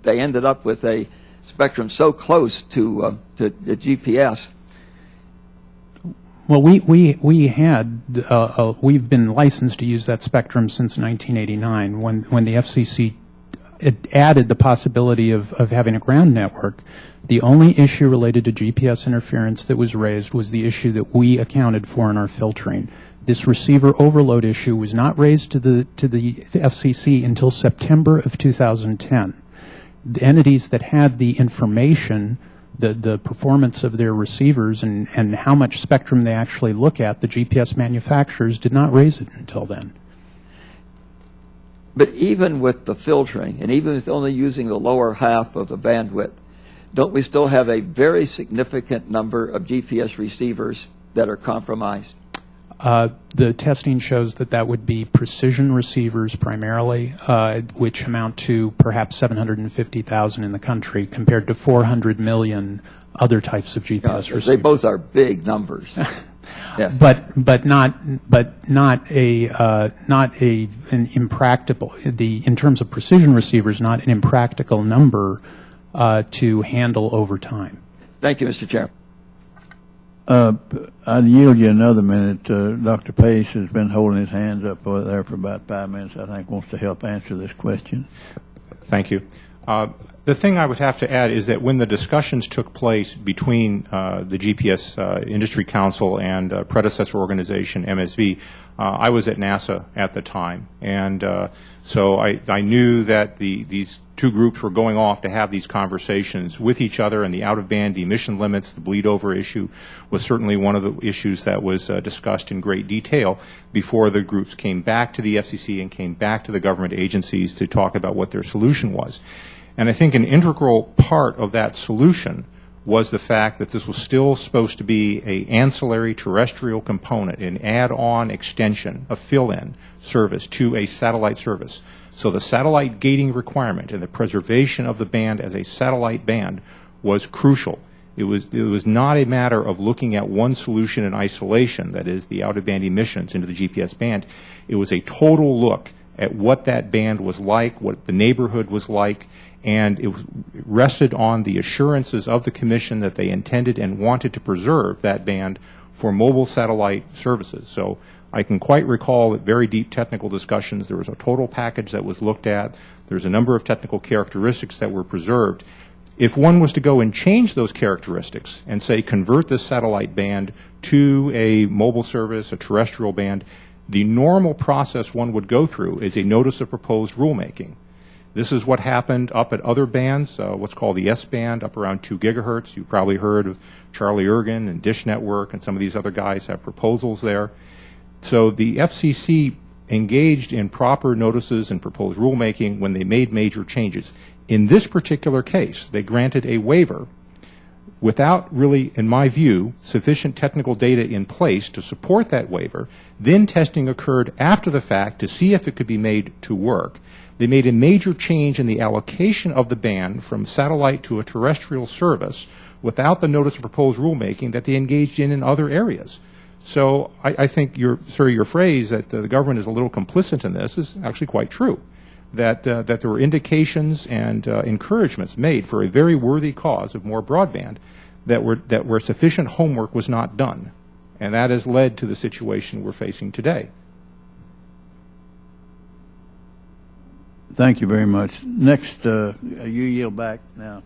they ended up with a spectrum so close to the GPS. Well, we've been licensed to use that spectrum since 1989 when the FCC added the possibility of having a ground network. The only issue related to GPS interference that was raised was the issue that we accounted for in our filtering. This receiver overload issue was not raised to the FCC until September of 2010. The entities that had the information, the performance of their receivers and how much spectrum they actually look at, the GPS manufacturers did not raise it until then. But even with the filtering, and even with only using the lower half of the bandwidth, don't we still have a very significant number of GPS receivers that are compromised? The testing shows that would be precision receivers primarily, which amount to perhaps 750,000 in the country compared to 400 million other types of GPS receivers. They both are big numbers. Yes. But not an impractical, in terms of precision receivers, not an impractical number to handle over time. Thank you, Mr. Chairman. I'll yield you another minute. Dr. Pace has been holding his hands up over there for about 5 minutes, I think, wants to help answer this question. Thank you. The thing I would have to add is that when the discussions took place between the GPS Industry Council and predecessor organization, MSV, I was at NASA at the time. And so I knew that these two groups were going off to have these conversations with each other, and the out-of-band emission limits, the bleed-over issue, was certainly one of the issues that was discussed in great detail before the groups came back to the FCC and came back to the government agencies to talk about what their solution was. And I think an integral part of that solution was the fact that this was still supposed to be an ancillary terrestrial component, an add-on extension, a fill-in service to a satellite service. So the satellite gating requirement and the preservation of the band as a satellite band was crucial. It was not a matter of looking at one solution in isolation, that is the out-of-band emissions into the GPS band. It was a total look at what that band was like, what the neighborhood was like, and it rested on the assurances of the Commission that they intended and wanted to preserve that band for mobile satellite services. So I can quite recall very deep technical discussions. There was a total package that was looked at. There's a number of technical characteristics that were preserved. If one was to go and change those characteristics and say convert this satellite band to a mobile service, a terrestrial band, the normal process one would go through is a notice of proposed rulemaking. This is what happened up at other bands, what's called the S-band, up around 2 gigahertz. You've probably heard of Charlie Ergen and Dish Network, and some of these other guys have proposals there. So the FCC engaged in proper notices and proposed rulemaking when they made major changes. In this particular case, they granted a waiver without really, in my view, sufficient technical data in place to support that waiver. Then testing occurred after the fact to see if it could be made to work. They made a major change in the allocation of the band from satellite to a terrestrial service without the notice of proposed rulemaking that they engaged in other areas. So I think your phrase that the government is a little complicit in this is actually quite true, that there were indications and encouragements made for a very worthy cause of more broadband that where sufficient homework was not done. And that has led to the situation we're facing today. Thank you very much. Next, you yield back now,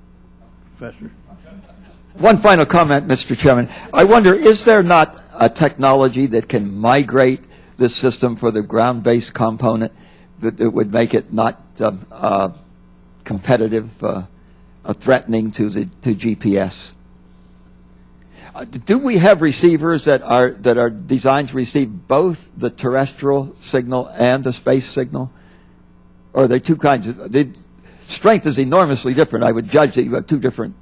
Professor. One final comment, Mr. Chairman. I wonder, is there not a technology that can migrate this system for the ground-based component that would make it not competitive, threatening to GPS? Do we have receivers that are designed to receive both the terrestrial signal and the space signal? Or are there two kinds of... The strength is enormously different. I would judge that you have two different...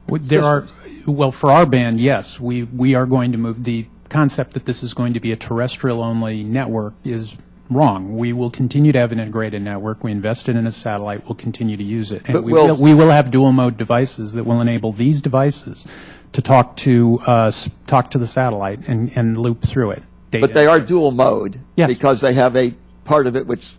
Well, for our band, yes. We are going to move. The concept that this is going to be a terrestrial-only network is wrong. We will continue to have an integrated network. We invested in a satellite. We'll continue to use it. And we will have dual-mode devices that will enable these devices to talk to the satellite and loop through it. But they are dual-mode, yes, because they have a part of it which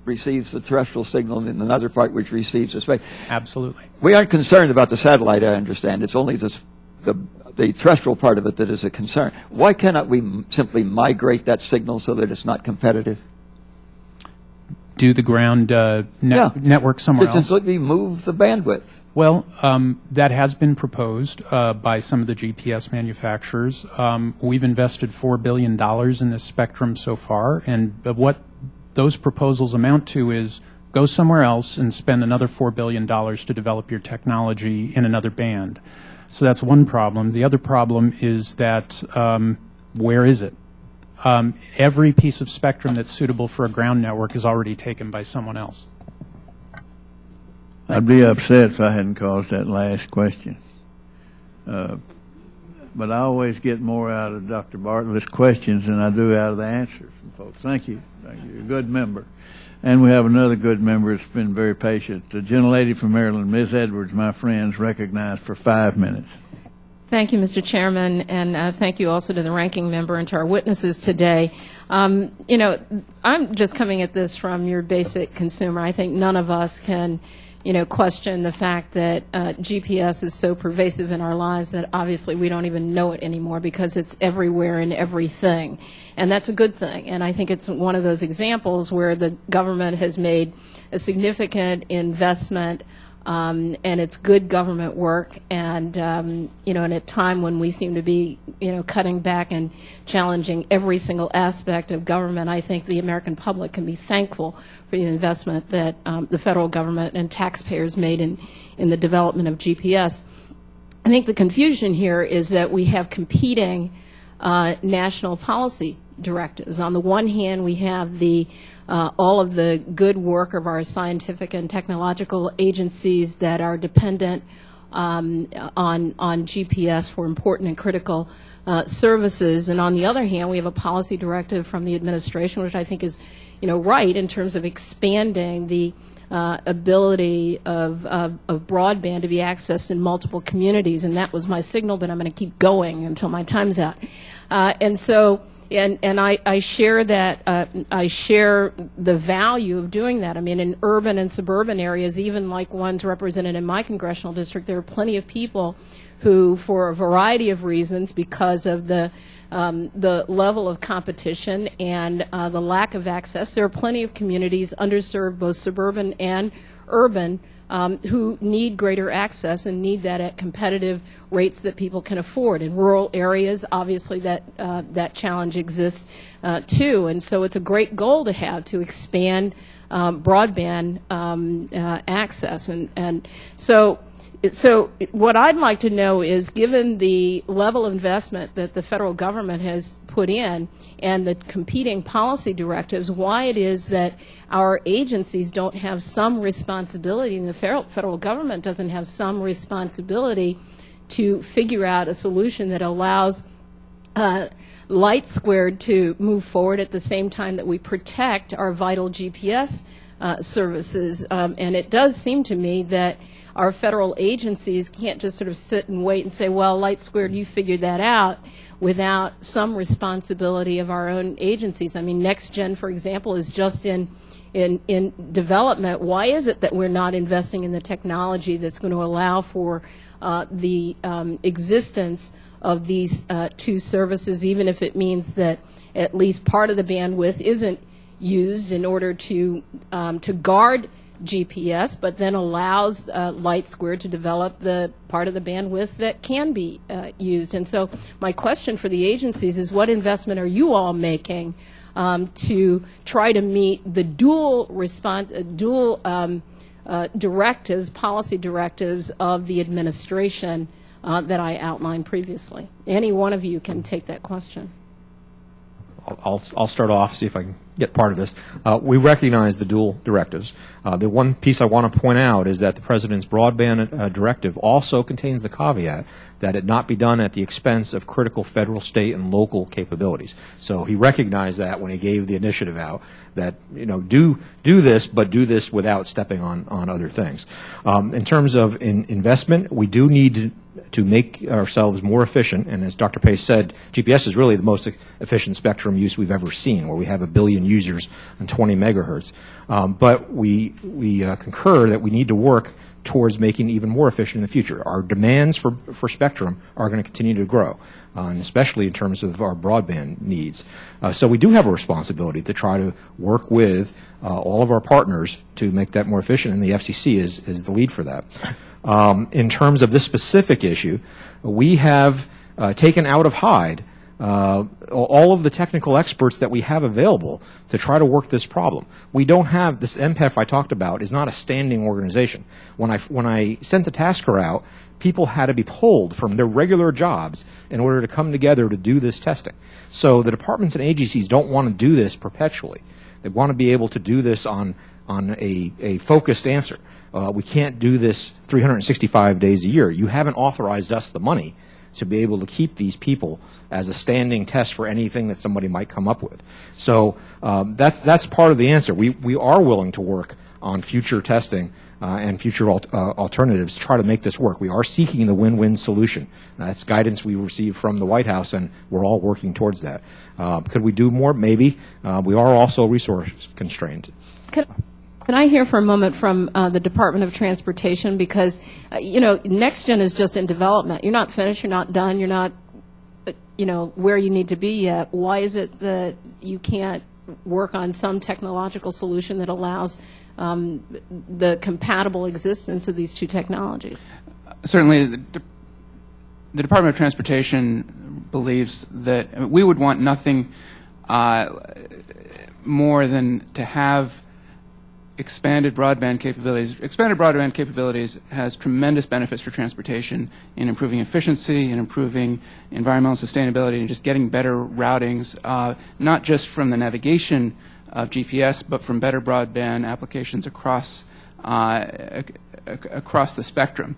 receives the terrestrial signal and another part which receives the space. Absolutely. We aren't concerned about the satellite, I understand. It's only the terrestrial part of it that is a concern. Why cannot we simply migrate that signal so that it's not competitive? Do the ground network somewhere else? Just let me move the bandwidth. Well, that has been proposed by some of the GPS manufacturers. We've invested $4 billion in this spectrum so far, and what those proposals amount to is go somewhere else and spend another $4 billion to develop your technology in another band. So that's one problem. The other problem is that where is it? Every piece of spectrum that's suitable for a ground network is already taken by someone else. I'd be upset if I hadn't caused that last question. But I always get more out of Dr. Bartlett's questions than I do out of the answers from folks. Thank you. Thank you. You're a good member. And we have another good member that's been very patient. The gentlelady from Maryland, Ms. Edwards, my friend, is recognized for 5 minutes. Thank you, Mr. Chairman, and thank you also to the ranking member and to our witnesses today. You know, I'm just coming at this from your basic consumer. I think none of us can, you know, question the fact that GPS is so pervasive in our lives that obviously we don't even know it anymore because it's everywhere and everything. And that's a good thing. And I think it's one of those examples where the government has made a significant investment and it's good government work. And, you know, in a time when we seem to be, you know, cutting back and challenging every single aspect of government, I think the American public can be thankful for the investment that the federal government and taxpayers made in the development of GPS. I think the confusion here is that we have competing national policy directives. On the one hand, we have the all of the good work of our scientific and technological agencies that are dependent on GPS for important and critical services. And on the other hand, we have a policy directive from the administration, which I think is, you know, right in terms of expanding the ability of broadband to be accessed in multiple communities. And that was my signal, but I'm going to keep going until my time's out. And so, and I share that, I share the value of doing that. I mean, in urban and suburban areas, even like ones represented in my congressional district, there are plenty of people who, for a variety of reasons, because of the level of competition and the lack of access, there are plenty of communities, underserved, both suburban and urban, who need greater access and need that at competitive rates that people can afford. In rural areas, obviously, that challenge exists too. And so it's a great goal to have, to expand broadband access. And so what I'd like to know is, given the level of investment that the federal government has put in and the competing policy directives, why it is that our agencies don't have some responsibility, and the federal government doesn't have some responsibility to figure out a solution that allows LightSquared to move forward at the same time that we protect our vital GPS services. And it does seem to me that our federal agencies can't just sort of sit and wait and say, well, LightSquared, you figured that out, without some responsibility of our own agencies. I mean, NextGen, for example, is just in development. Why is it that we're not investing in the technology that's going to allow for the existence of these two services, even if it means that at least part of the bandwidth isn't used in order to guard GPS, but then allows LightSquared to develop the part of the bandwidth that can be used? And so my question for the agencies is, what investment are you all making to try to meet the dual directives, policy directives of the administration that I outlined previously? Any one of you can take that question. I'll start off, see if I can get part of this. We recognize the dual directives. The one piece I want to point out is that the President's broadband directive also contains the caveat that it not be done at the expense of critical federal, state, and local capabilities. So he recognized that when he gave the initiative out, that, you know, do this, but do this without stepping on other things. In terms of investment, we do need to make ourselves more efficient, and as Dr. Pace said, GPS is really the most efficient spectrum use we've ever seen, where we have 1 billion users and 20 megahertz. But we concur that we need to work towards making it even more efficient in the future. Our demands for spectrum are going to continue to grow, and especially in terms of our broadband needs. So we do have a responsibility to try to work with all of our partners to make that more efficient, and the FCC is the lead for that. In terms of this specific issue, we have taken out of Hyde all of the technical experts that we have available to try to work this problem. We don't have this MPEF I talked about is not a standing organization. When I sent the tasker out, people had to be pulled from their regular jobs in order to come together to do this testing. So the departments and agencies don't want to do this perpetually. They want to be able to do this on a focused answer. We can't do this 365 days a year. You haven't authorized us the money to be able to keep these people as a standing test for anything that somebody might come up with. So that's part of the answer. We are willing to work on future testing and future alternatives to try to make this work. We are seeking the win-win solution. That's guidance we received from the White House, and we're all working towards that. Could we do more? Maybe. We are also resource constrained. Can I hear for a moment from the Department of Transportation? Because, NextGen is just in development. You're not finished. You're not done. You're not, where you need to be yet. Why is it that you can't work on some technological solution that allows the compatible existence of these two technologies? Certainly, the Department of Transportation believes that we would want nothing more than to have expanded broadband capabilities. Expanded broadband capabilities has tremendous benefits for transportation in improving efficiency and improving environmental sustainability and just getting better routings, not just from the navigation of GPS, but from better broadband applications across the spectrum.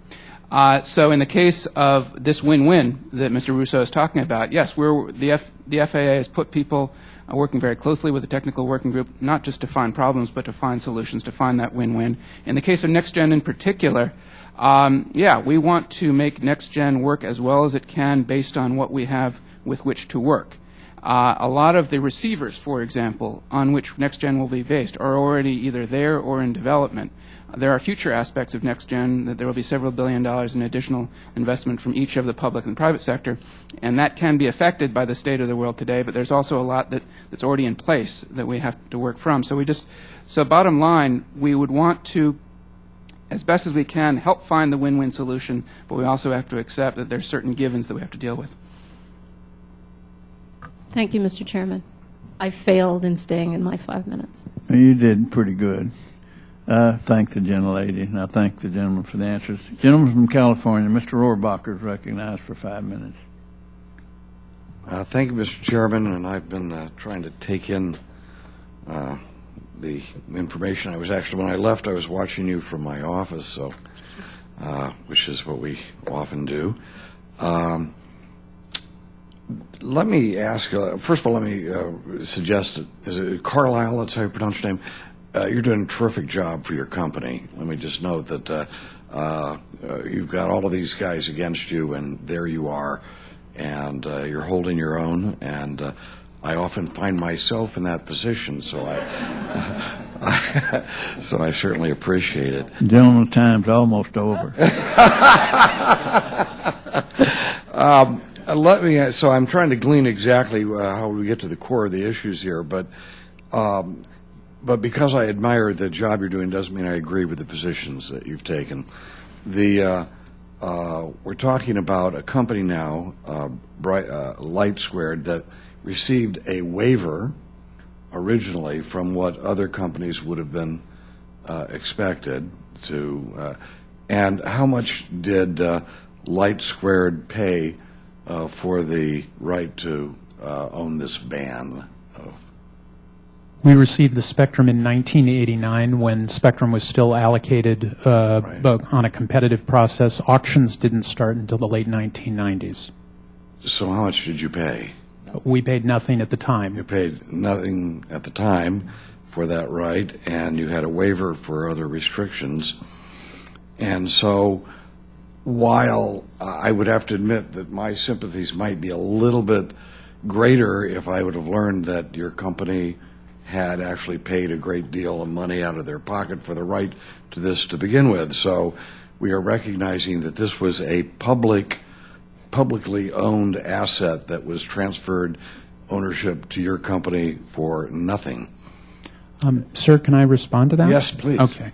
So in the case of this win-win that Mr. Russo is talking about, yes, the FAA has put people working very closely with the technical working group, not just to find problems, but to find solutions, to find that win-win. In the case of NextGen in particular, we want to make NextGen work as well as it can based on what we have with which to work. A lot of the receivers, for example, on which NextGen will be based are already either there or in development. There are future aspects of NextGen that there will be several $1 billion in additional investment from each of the public and private sector, and that can be affected by the state of the world today, but there's also a lot that's already in place that we have to work from. So bottom line, we would want to, as best as we can, help find the win-win solution, but we also have to accept that there's certain givens that we have to deal with. Thank you, Mr. Chairman. I failed in staying in my 5 minutes. You did pretty good. Thank the gentlelady, and I thank the gentleman for the answers. Gentleman from California, Mr. Rohrbacher, is recognized for 5 minutes. Thank you, Mr. Chairman, and I've been trying to take in the information. When I left, I was watching you from my office, so which is what we often do. Let me ask, first of all, let me suggest, is it Carlisle, that's how you pronounce your name? You're doing a terrific job for your company. Let me just note that you've got all of these guys against you, and there you are, and you're holding your own, and I often find myself in that position, so so I certainly appreciate it. Gentleman's time's almost over. So I'm trying to glean exactly how we get to the core of the issues here, but because I admire the job you're doing doesn't mean I agree with the positions that you've taken. We're talking about a company now, LightSquared, that received a waiver originally from what other companies would have been expected to. And how much did LightSquared pay for the right to own this band? We received the spectrum in 1989 when spectrum was still allocated on a competitive process. Auctions didn't start until the late 1990s. So how much did you pay? We paid nothing at the time. You paid nothing at the time for that right, and you had a waiver for other restrictions. And so while I would have to admit that my sympathies might be a little bit greater if I would have learned that your company had actually paid a great deal of money out of their pocket for the right to this to begin with. So we are recognizing that this was a publicly owned asset that was transferred ownership to your company for nothing. Sir, can I respond to that? Yes, please. Okay.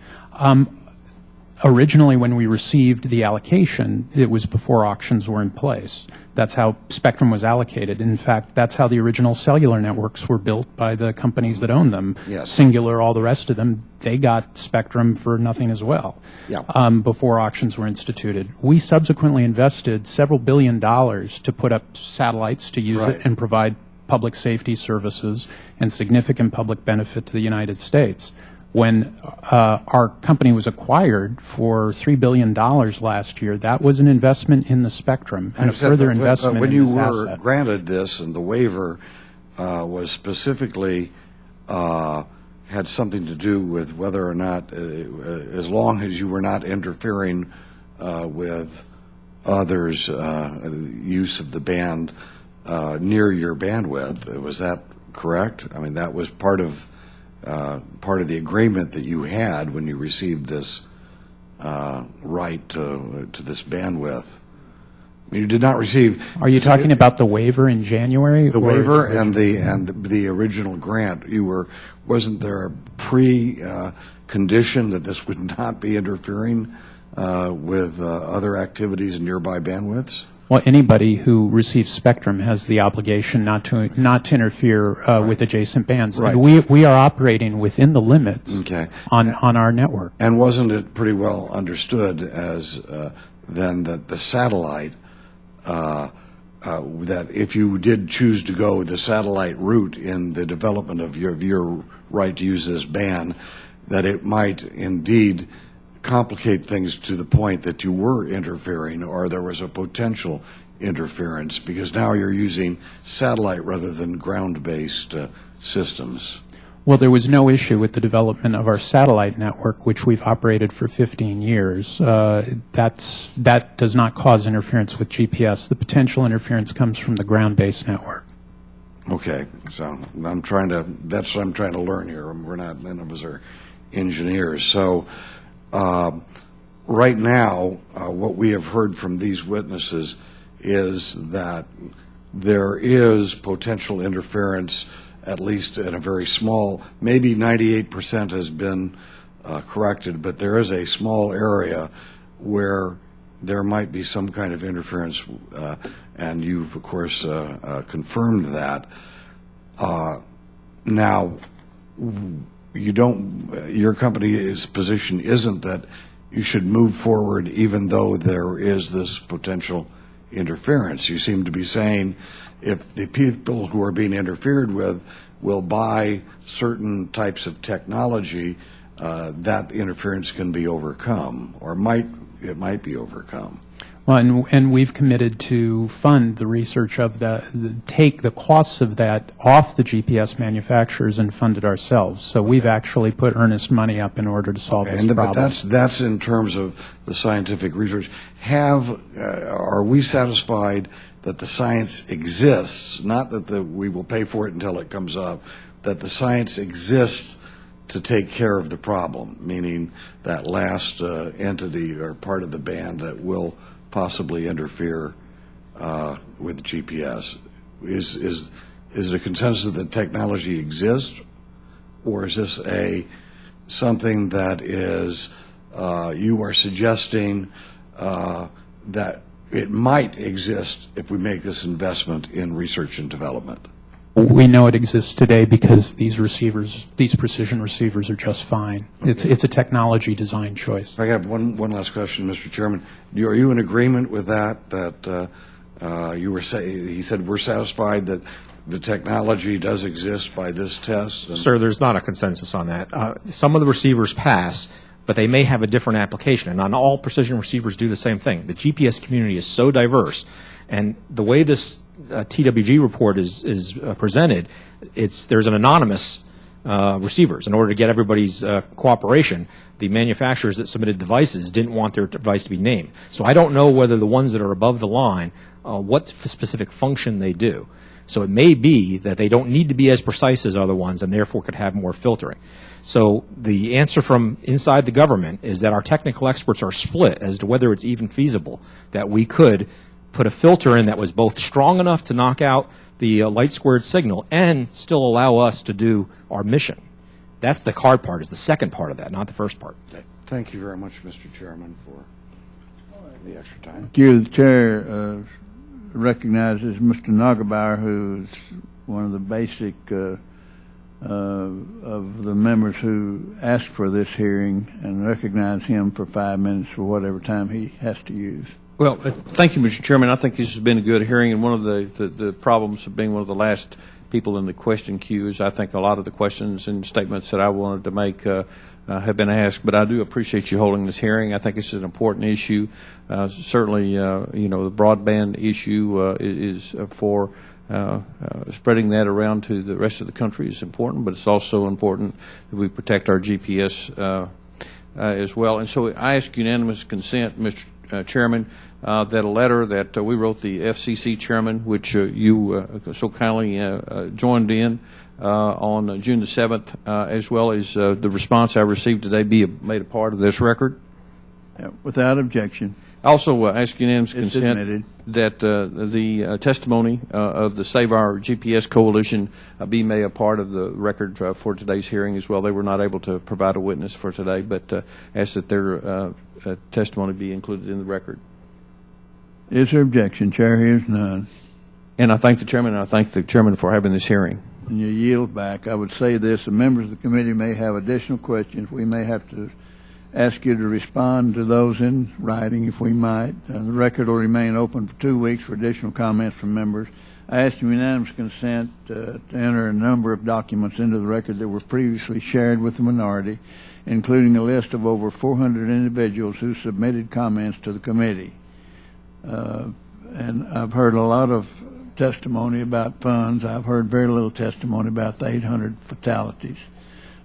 Originally, when we received the allocation, it was before auctions were in place. That's how spectrum was allocated. In fact, that's how the original cellular networks were built by the companies that owned them. Yes. Singular, all the rest of them, they got spectrum for nothing as well. Yeah. Before auctions were instituted. We subsequently invested several $1 billion to put up satellites to use it and provide public safety services and significant public benefit to the United States. When our company was acquired for $3 billion last year, that was an investment in the spectrum and a further investment in this asset. When you were granted this and the waiver was specifically had something to do with whether or not, as long as you were not interfering with others' use of the band near your bandwidth, was that correct? I mean, that was part of the agreement that you had when you received this right to this bandwidth. I mean, you did not receive. Are you talking about the waiver in January? The waiver and the original grant. Wasn't there a condition that this would not be interfering with other activities in nearby bandwidths? Well, anybody who receives spectrum has the obligation not to interfere with adjacent bands. Right. We are operating within the limits on our network. And wasn't it pretty well understood as then that the satellite, that if you did choose to go the satellite route in the development of your right to use this band, that it might indeed complicate things to the point that you were interfering or there was a potential interference because now you're using satellite rather than ground-based systems? Well, there was no issue with the development of our satellite network, which we've operated for 15 years. That does not cause interference with GPS. The potential interference comes from the ground-based network. Okay, so that's what I'm trying to learn here. None of us are engineers. So right now, what we have heard from these witnesses is that there is potential interference, at least in a very small, maybe 98% has been corrected, but there is a small area where there might be some kind of interference, and you've, of course, confirmed that. Now, you don't, your company's position isn't that you should move forward even though there is this potential interference. You seem to be saying if the people who are being interfered with will buy certain types of technology, that interference can be overcome, or it might be overcome. Well, and we've committed to fund the research of take the costs of that off the GPS manufacturers and fund it ourselves. So we've actually put earnest money up in order to solve this problem. But that's in terms of the scientific research. Are we satisfied that the science exists, not that we will pay for it until it comes up, that the science exists to take care of the problem, meaning that last entity or part of the band that will possibly interfere with GPS? Is it a consensus that technology exists, or is this something that is you are suggesting that it might exist if we make this investment in research and development? We know it exists today because these precision receivers are just fine. Okay. It's a technology design choice. I have one last question, Mr. Chairman. Are you in agreement with that? That he said we're satisfied that the technology does exist by this test? Sir, there's not a consensus on that. Some of the receivers pass, but they may have a different application, and not all precision receivers do the same thing. The GPS community is so diverse, and the way this TWG report is presented, there's an anonymous receivers. In order to get everybody's cooperation, the manufacturers that submitted devices didn't want their device to be named. So I don't know whether the ones that are above the line, what specific function they do. So it may be that they don't need to be as precise as other ones and therefore could have more filtering. So the answer from inside the government is that our technical experts are split as to whether it's even feasible that we could put a filter in that was both strong enough to knock out the LightSquared signal and still allow us to do our mission. That's the hard part, is the second part of that, not the first part. Thank you very much, Mr. Chairman, for the extra time. Thank you. The chair recognizes Mr. Nagelbauer, who is one of the basic of the members who asked for this hearing, and recognize him for 5 minutes for whatever time he has to use. Well, thank you, Mr. Chairman. I think this has been a good hearing, and one of the problems of being one of the last people in the question queue is I think a lot of the questions and statements that I wanted to make have been asked, but I do appreciate you holding this hearing. I think this is an important issue. Certainly, the broadband issue is for spreading that around to the rest of the country is important, but it's also important that we protect our GPS as well. And so I ask unanimous consent, Mr. Chairman, that a letter that we wrote the FCC chairman, which you so kindly joined in on June the 7th, as well as the response I received today be made a part of this record. Without objection. I also ask unanimous consent that the testimony of the Save Our GPS Coalition be made a part of the record for today's hearing as well. They were not able to provide a witness for today, but ask that their testimony be included in the record. Is there objection? Chair hears none. And I thank the chairman, and I thank the chairman for having this hearing. And you yield back. I would say this: the members of the committee may have additional questions. We may have to ask you to respond to those in writing if we might. The record will remain open for 2 weeks for additional comments from members. I ask unanimous consent to enter a number of documents into the record that were previously shared with the minority, including a list of over 400 individuals who submitted comments to the committee. And I've heard a lot of testimony about funds. I've heard very little testimony about the 800 fatalities.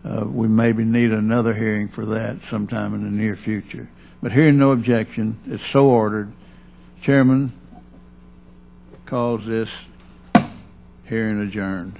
We maybe need another hearing for that sometime in the near future. But hearing no objection, it's so ordered. Chairman calls this hearing adjourned.